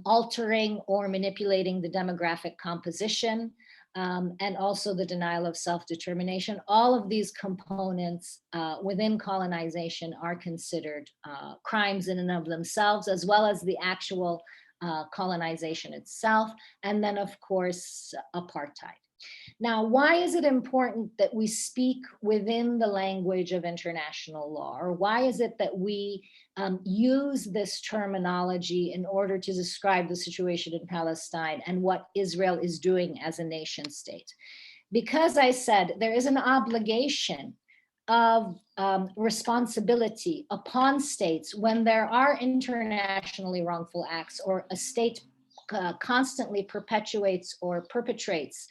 Altering or manipulating the demographic composition, and also the denial of self-determination. All of these components within colonization are considered crimes in and of themselves, as well as the actual colonization itself. And then, of course, apartheid. Now, why is it important that we speak within the language of international law? Or why is it that we use this terminology in order to describe the situation in Palestine and what Israel is doing as a nation state? Because I said there is an obligation of responsibility upon states when there are internationally wrongful acts or a state constantly perpetuates or perpetrates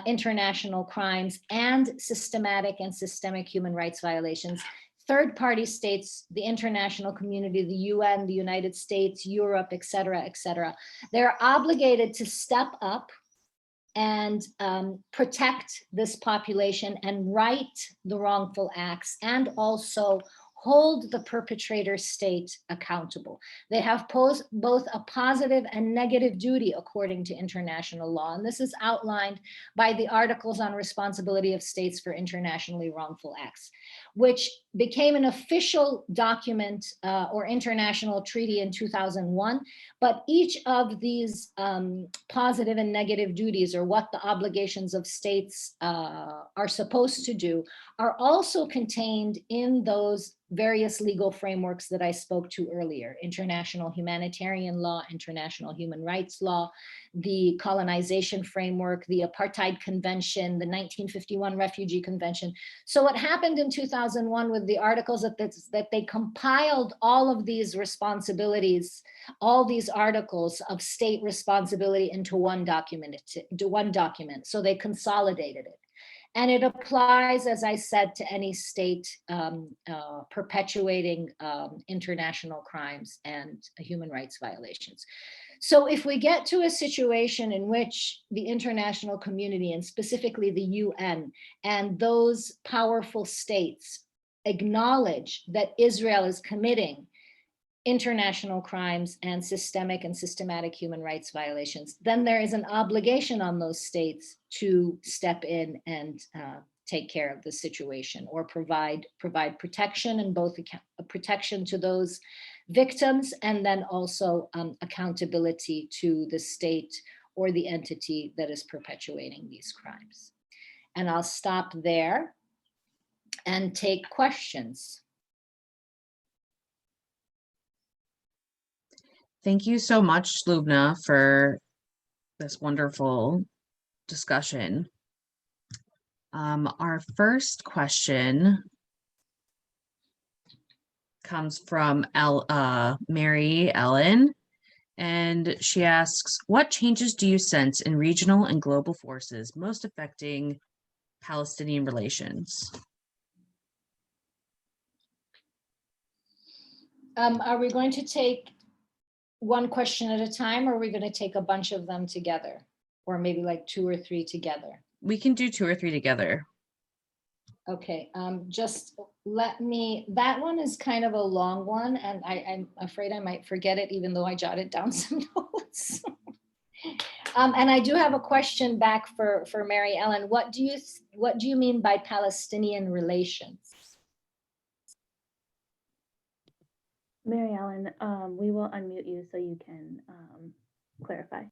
international crimes and systematic and systemic human rights violations. Third-party states, the international community, the UN, the United States, Europe, et cetera, they're obligated to step up and protect this population and right the wrongful acts and also hold the perpetrator state accountable. They have both a positive and negative duty according to international law. And this is outlined by the Articles on Responsibility of States for Internationally Wrongful Acts, which became an official document or international treaty in 2001. But each of these positive and negative duties, or what the obligations of states are supposed to do, are also contained in those various legal frameworks that I spoke to earlier: international humanitarian law, international human rights law, the colonization framework, the apartheid convention, the 1951 refugee convention. So what happened in 2001 with the articles that they compiled all of these responsibilities, all these articles of state responsibility into one document. So they consolidated it. And it applies, as I said, to any state perpetuating international crimes and human rights violations. So if we get to a situation in which the international community, and specifically the UN and those powerful states, acknowledge that Israel is committing international crimes and systematic human rights violations, then there is an obligation on those states to step in and take care of the situation, or provide protection, and both protection to those victims and then also accountability to the state or the entity that is perpetuating these crimes. And I'll stop there and take questions. Thank you so much, Lubnah, for this wonderful discussion. Our first question comes from Mary Ellen, and she asks, what changes do you sense in regional and global forces most affecting Palestinian relations? Are we going to take one question at a time, or are we going to take a bunch of them together, or maybe like 2 or 3 together? We can do 2 or 3 together. Okay, just let me, that one is kind of a long one, and I'm afraid I might forget it, even though I jotted down some notes. And I do have a question back for Mary Ellen. What do you mean by Palestinian relations? Mary Ellen, we will unmute you so you can clarify.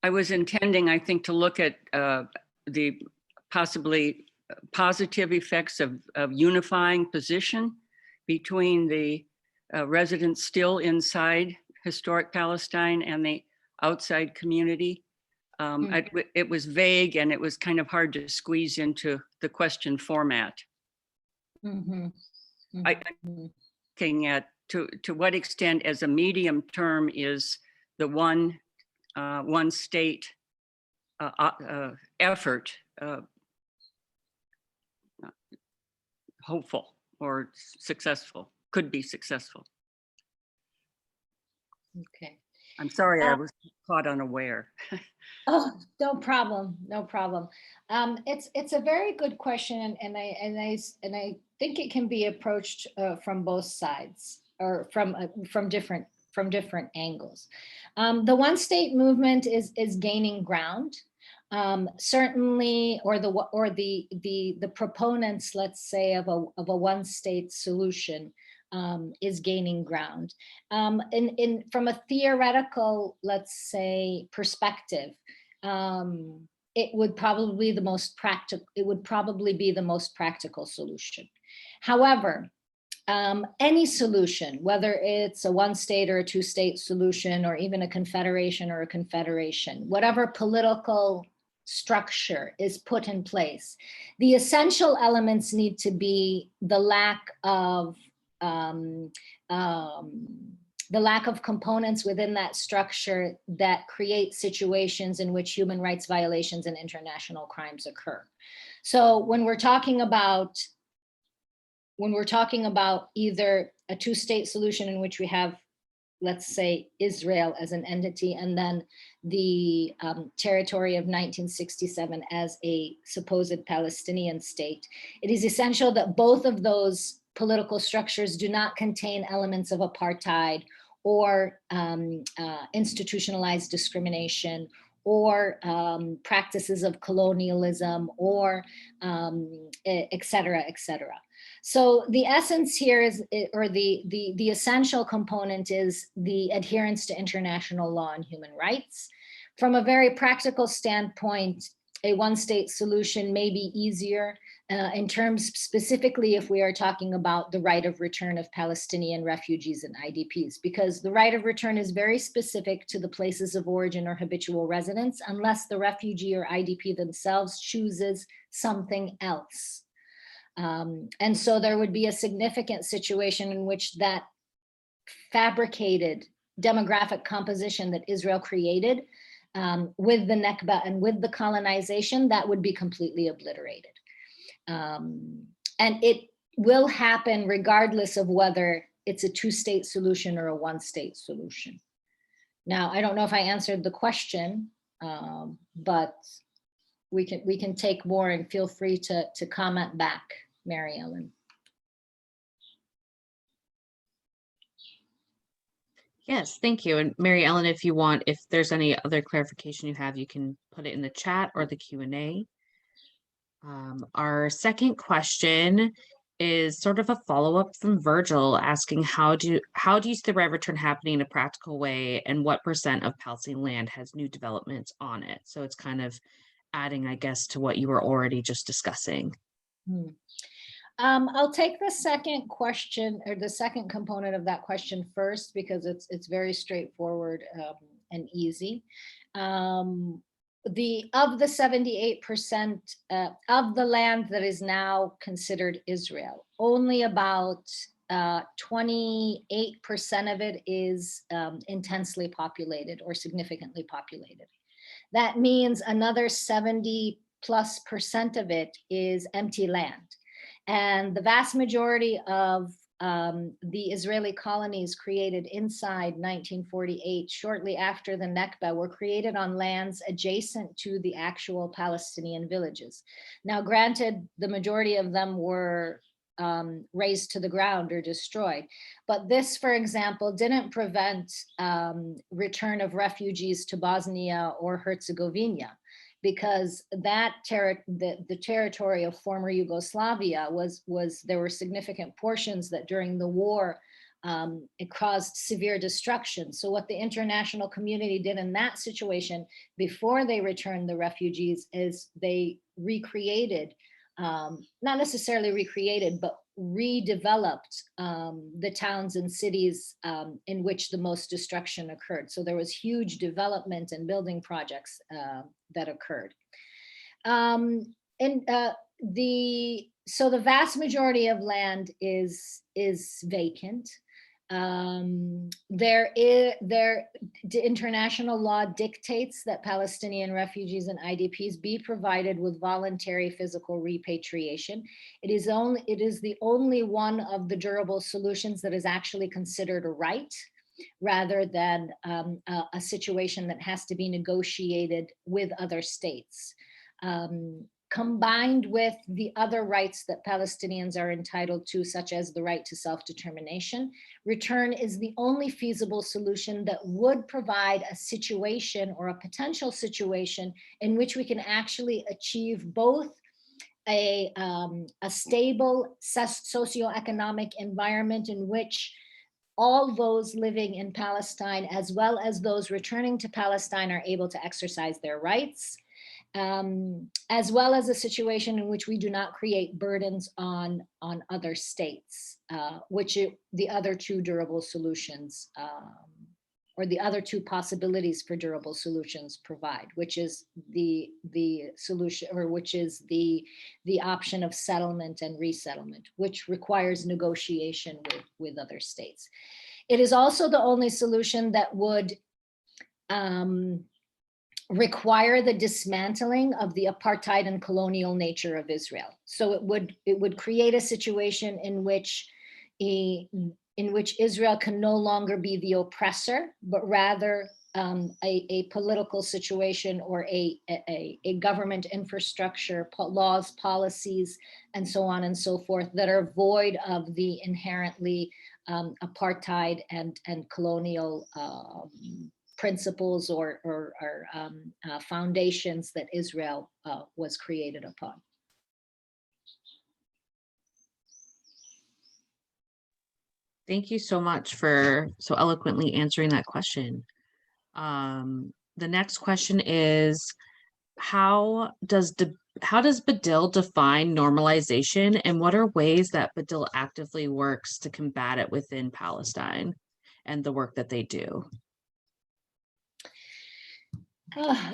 I was intending, I think, to look at the possibly positive effects of unifying position between the residents still inside historic Palestine and the outside community. It was vague, and it was kind of hard to squeeze into the question format. I'm looking at to what extent, as a medium term, is the one state effort hopeful or successful, could be successful. Okay. I'm sorry, I was caught unaware. Oh, no problem, no problem. It's a very good question, and I think it can be approached from both sides, or from different angles. The one state movement is gaining ground. Certainly, or the proponents, let's say, of a one state solution is gaining ground. From a theoretical, let's say, perspective, it would probably be the most practical solution. However, any solution, whether it's a one state or a 2-state solution, or even a confederation or a confederation, whatever political structure is put in place, the essential elements need to be the lack of components within that structure that create situations in which human rights violations and international crimes occur. So when we're talking about either a 2-state solution in which we have, let's say, Israel as an entity, and then the territory of 1967 as a supposed Palestinian state, it is essential that both of those political structures do not contain elements of apartheid or institutionalized discrimination or practices of colonialism, or et cetera, et cetera. So the essence here is, or the essential component is the adherence to international law and human rights. From a very practical standpoint, a one-state solution may be easier in terms specifically if we are talking about the right of return of Palestinian refugees and IDPs, because the right of return is very specific to the places of origin or habitual residence, unless the refugee or IDP themselves chooses something else. And so there would be a significant situation in which that fabricated demographic composition that Israel created with the Nakba and with the colonization, that would be completely obliterated. And it will happen regardless of whether it's a two-state solution or a one-state solution. Now, I don't know if I answered the question, but we can take more, and feel free to comment back, Mary Ellen. Yes, thank you. And Mary Ellen, if you want, if there's any other clarification you have, you can put it in the chat or the Q&A. Our second question is sort of a follow-up from Virgil, asking how do you see the right of return happening in a practical way, and what % of Palestinian land has new developments on it? So it's kind of adding, I guess, to what you were already just discussing. I'll take the second question, or the second component of that question first, because it's very straightforward and easy. Of the 78% of the land that is now considered Israel, only about 28% of it is intensely populated or significantly populated. That means another 70+% of it is empty land. And the vast majority of the Israeli colonies created inside 1948, shortly after the Nakba, were created on lands adjacent to the actual Palestinian villages. Now, granted, the majority of them were razed to the ground or destroyed, but this, for example, didn't prevent return of refugees to Bosnia or Herzegovina, because that the territory of former Yugoslavia there were significant portions that during the war it caused severe destruction. So what the international community did in that situation, before they returned the refugees, is they recreated, not necessarily recreated, but redeveloped the towns and cities in which the most destruction occurred. So there was huge development and building projects that occurred. So the vast majority of land is vacant. The international law dictates that Palestinian refugees and IDPs be provided with voluntary physical repatriation. It is the only one of the durable solutions that is actually considered a right, rather than a situation that has to be negotiated with other states. Combined with the other rights that Palestinians are entitled to, such as the right to self-determination, return is the only feasible solution that would provide a situation, or a potential situation, in which we can actually achieve both a stable socioeconomic environment in which all those living in Palestine, as well as those returning to Palestine, are able to exercise their rights, as well as a situation in which we do not create burdens on other states, which the other two durable solutions, or the other two possibilities for durable solutions provide, which is the solution, or which is the option of settlement and resettlement, which requires negotiation with other states. It is also the only solution that would require the dismantling of the apartheid and colonial nature of Israel. So it would create a situation in which Israel can no longer be the oppressor, but rather a political situation, or a government infrastructure, laws, policies, and so on and so forth, that are void of the inherently apartheid and colonial principles or foundations that Israel was created upon. Thank you so much for so eloquently answering that question. The next question is, how does BADIL define normalization, and what are ways that BADIL actively works to combat it within Palestine and the work that they do?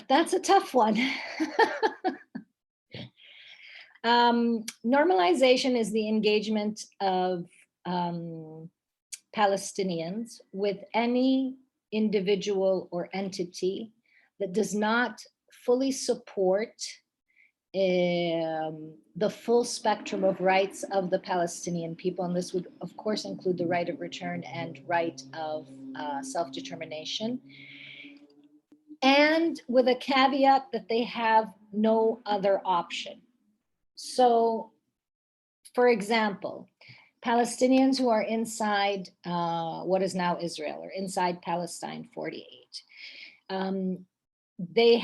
That's a tough one. Normalization is the engagement of Palestinians with any individual or entity that does not fully support the full spectrum of rights of the Palestinian people. And this would, of course, include the right of return and right of self-determination. And with a caveat that they have no other option. So, for example, Palestinians who are inside what is now Israel, or inside Palestine 48, they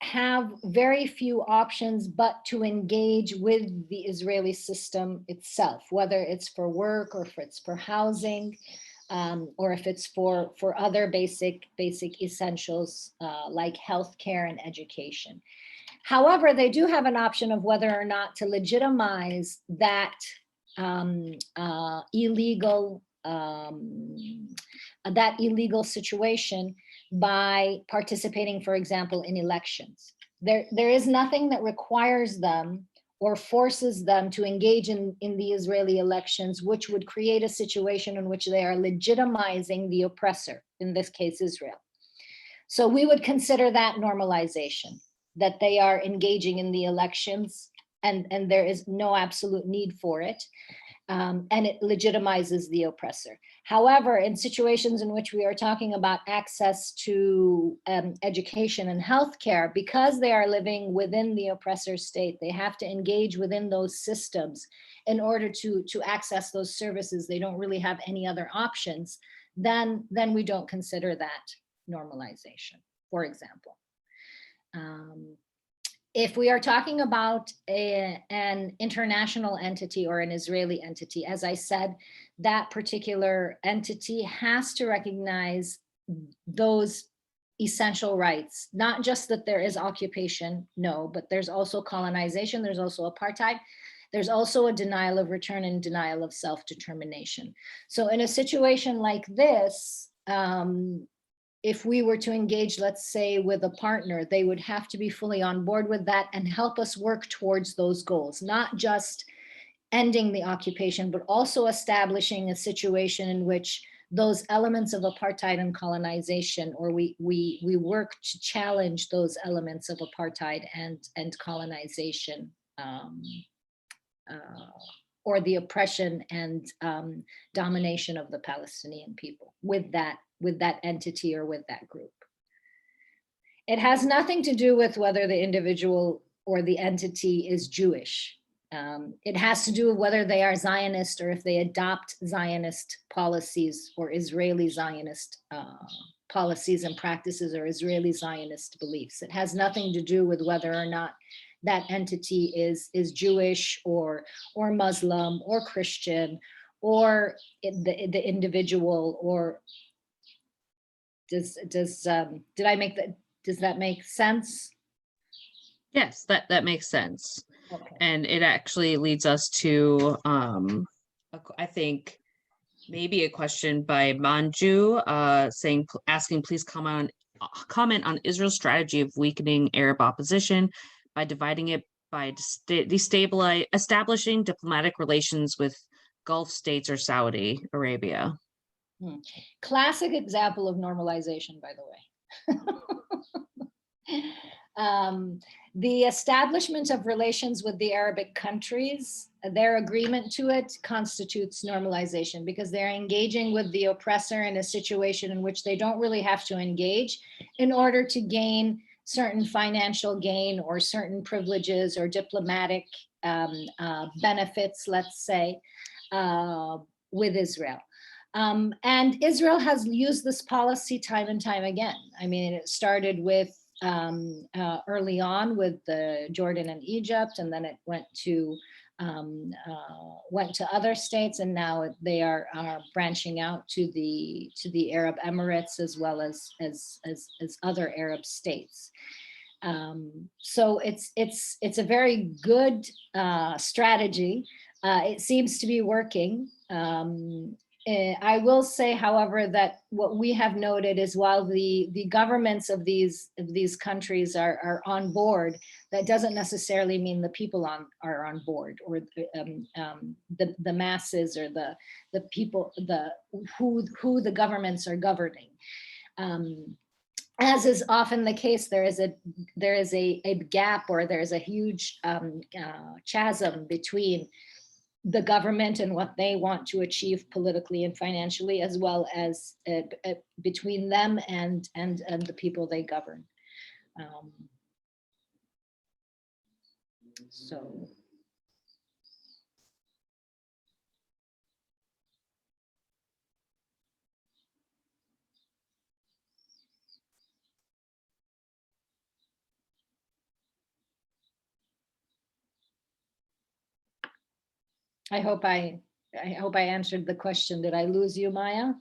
have very few options but to engage with the Israeli system itself, whether it's for work or if it's for housing, or if it's for other basic essentials like healthcare and education. However, they do have an option of whether or not to legitimize that illegal situation by participating, for example, in elections. There is nothing that requires them or forces them to engage in the Israeli elections, which would create a situation in which they are legitimizing the oppressor, in this case, Israel. So we would consider that normalization, that they are engaging in the elections and there is no absolute need for it. And it legitimizes the oppressor. However, in situations in which we are talking about access to education and healthcare, because they are living within the oppressor state, they have to engage within those systems in order to access those services. They don't really have any other options. Then we don't consider that normalization, for example. If we are talking about an international entity or an Israeli entity, as I said, that particular entity has to recognize those essential rights, not just that there is occupation, no, but there's also colonization, there's also apartheid, there's also a denial of return and denial of self-determination. So in a situation like this, if we were to engage, let's say, with a partner, they would have to be fully on board with that and help us work towards those goals, not just ending the occupation, but also establishing a situation in which those elements of apartheid and colonization, or we work to challenge those elements of apartheid and colonization, or the oppression and domination of the Palestinian people with that entity or with that group. It has nothing to do with whether the individual or the entity is Jewish. It has to do with whether they are Zionist or if they adopt Zionist policies or Israeli Zionist policies and practices or Israeli Zionist beliefs. It has nothing to do with whether or not that entity is Jewish or Muslim or Christian, or the individual, or does that make sense? Yes, that makes sense. Okay. And it actually leads us to, I think, maybe a question by Manju, asking, please comment on Israel's strategy of weakening Arab opposition by dividing it by establishing diplomatic relations with Gulf states or Saudi Arabia. Classic example of normalization, by the way. The establishment of relations with the Arabic countries, their agreement to it constitutes normalization, because they're engaging with the oppressor in a situation in which they don't really have to engage in order to gain certain financial gain or certain privileges or diplomatic benefits, let's say, with Israel. And Israel has used this policy time and time again. I mean, it started with early on with the Jordan and Egypt, and then it went to other states, and now they are branching out to the Arab Emirates as well as other Arab states. So it's a very good strategy. It seems to be working. I will say, however, that what we have noted is while the governments of these countries are on board, that doesn't necessarily mean the people are on board, or the masses, or the people, who the governments are governing. As is often the case, there is a gap, or there is a huge chasm between the government and what they want to achieve politically and financially, as well as between them and the people they govern. So. I hope I answered the question. Did I lose you, Maya?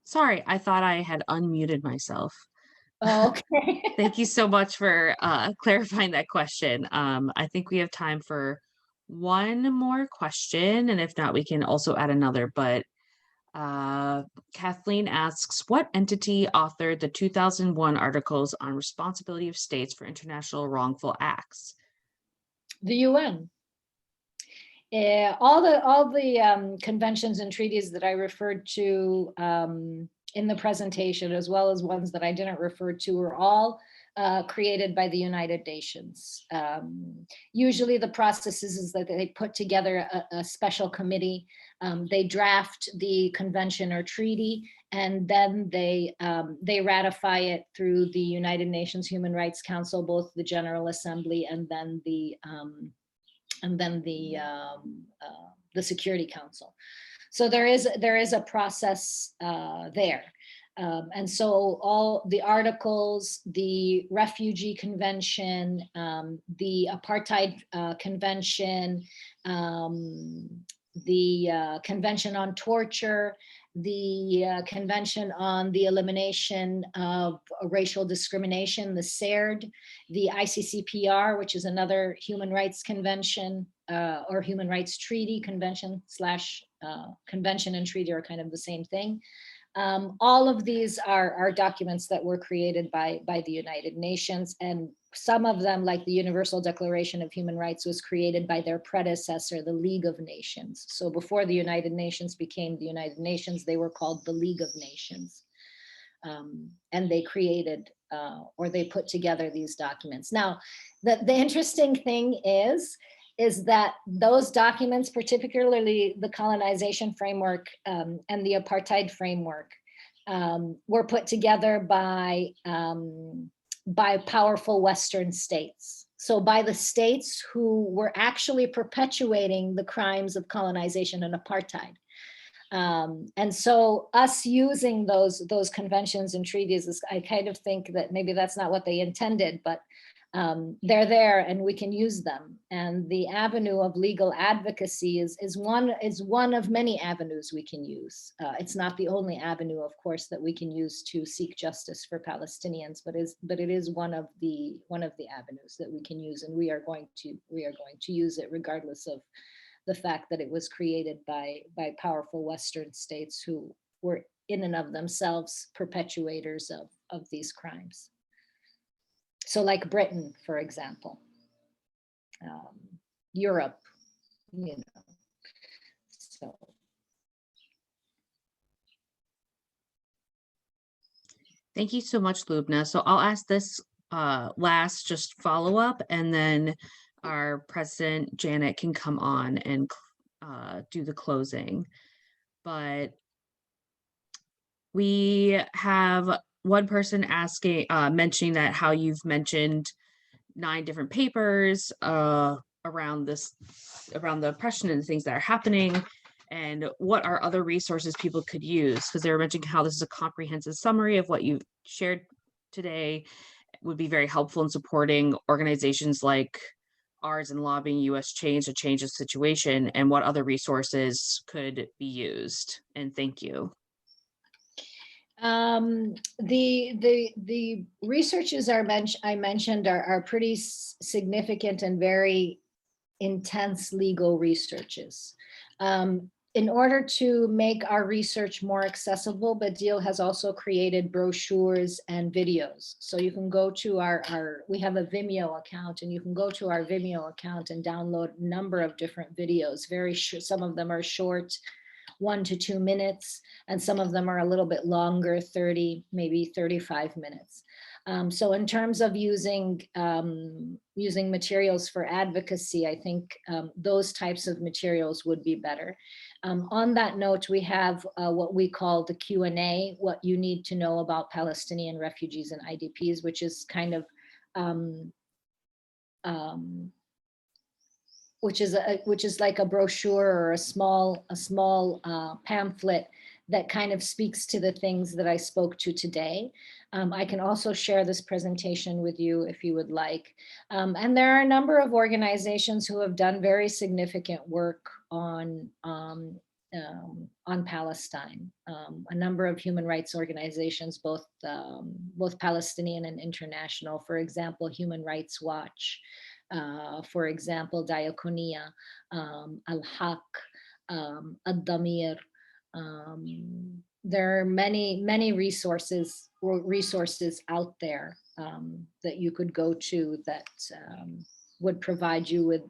Sorry, I thought I had unmuted myself. Oh, okay. Thank you so much for clarifying that question. I think we have time for one more question, and if not, we can also add another. But Kathleen asks, what entity authored the 2001 Articles on Responsibility of States for International Wrongful Acts? The UN. All the conventions and treaties that I referred to in the presentation, as well as ones that I didn't refer to, are all created by the United Nations. Usually the process is that they put together a special committee. They draft the convention or treaty, and then they ratify it through the United Nations Human Rights Council, both the General Assembly and then the Security Council. So there is a process there. And so all the articles, the Refugee Convention, the Apartheid Convention, the Convention on Torture, the Convention on the Elimination of Racial Discrimination, the CERD, the ICCPR, which is another human rights convention, or human rights treaty convention slash convention and treaty are kind of the same thing. All of these are documents that were created by the United Nations, and some of them, like the Universal Declaration of Human Rights, was created by their predecessor, the League of Nations. So before the United Nations became the United Nations, they were called the League of Nations. And they created, or they put together these documents. Now, the interesting thing is that those documents, particularly the colonization framework and the apartheid framework, were put together by powerful Western states. So by the states who were actually perpetuating the crimes of colonization and apartheid. And so us using those conventions and treaties, I kind of think that maybe that's not what they intended, but they're there and we can use them. And the avenue of legal advocacy is one of many avenues we can use. It's not the only avenue, of course, that we can use to seek justice for Palestinians, but it is one of the avenues that we can use, and we are going to use it regardless of the fact that it was created by powerful Western states who were in and of themselves perpetuators of these crimes. So like Britain, for example, Europe, so. Thank you so much, Lubna. So I'll ask this last just follow up, and then our president, Janet, can come on and do the closing. But we have one person asking, mentioning that how you've mentioned 9 different papers, or around the oppression and the things that are happening, and what are other resources people could use, because they were mentioning how this is a comprehensive summary of what you shared today would be very helpful in supporting organizations like ours in lobbying US change to change the situation, and what other resources could be used. And thank you. The researches I mentioned are pretty significant and very intense legal researches. In order to make our research more accessible, BADIL has also created brochures and videos. So you can go to we have a Vimeo account, and you can go to our Vimeo account and download a number of different videos. Some of them are short, 1 to 2 minutes, and some of them are a little bit longer, 30, maybe 35 minutes. So in terms of using materials for advocacy, I think those types of materials would be better. On that note, we have what we call the Q&A, what you need to know about Palestinian refugees and IDPs, which is kind of which is like a brochure or a small pamphlet that kind of speaks to the things that I spoke to today. I can also share this presentation with you if you would like. And there are a number of organizations who have done very significant work on Palestine. A number of human rights organizations, both Palestinian and international. For example, Human Rights Watch. For example, Diakonia, Al-Haq, Ad-Damir. There are many resources out there that you could go to that would provide you with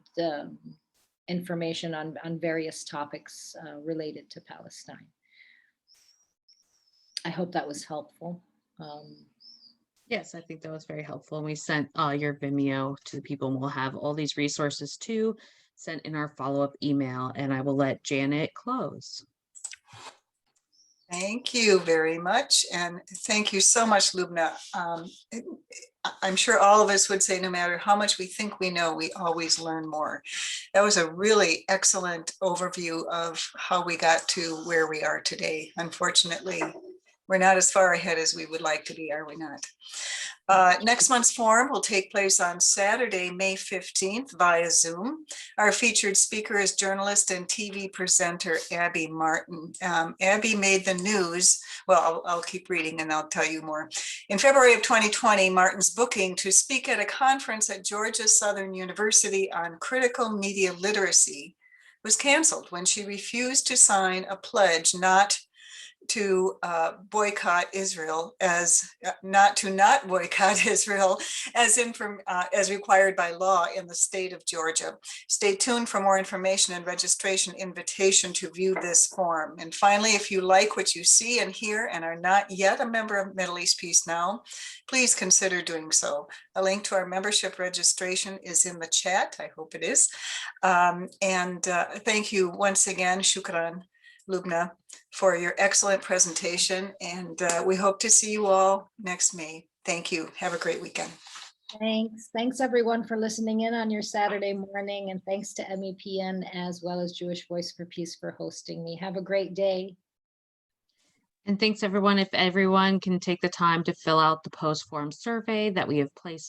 information on various topics related to Palestine. I hope that was helpful. Yes, I think that was very helpful. And we sent your Vimeo to the people, and we'll have all these resources too sent in our follow-up email, and I will let Janet close. Thank you very much. And thank you so much, Lubnah. I'm sure all of us would say no matter how much we think we know, we always learn more. That was a really excellent overview of how we got to where we are today. Unfortunately, we're not as far ahead as we would like to be, are we not? Next month's forum will take place on Saturday, May 15th via Zoom. Our featured speaker is journalist and TV presenter Abby Martin. Abby made the news. Well, I'll keep reading and I'll tell you more. In February of 2020, Martin's booking to speak at a conference at Georgia Southern University on critical media literacy was canceled when she refused to sign a pledge not to boycott Israel, not boycott Israel as required by law in the state of Georgia. Stay tuned for more information and registration invitation to view this forum. And finally, if you like what you see and hear and are not yet a member of Middle East Peace Now, please consider doing so. A link to our membership registration is in the chat. I hope it is. Thank you once again, Shukran, Lubnah, for your excellent presentation, and we hope to see you all next May. Thank you. Have a great weekend. Thanks everyone for listening in on your Saturday morning, and thanks to MEPN as well as Jewish Voice for Peace for hosting me. Have a great day. And thanks everyone. If everyone can take the time to fill out the post-forum survey that we have placed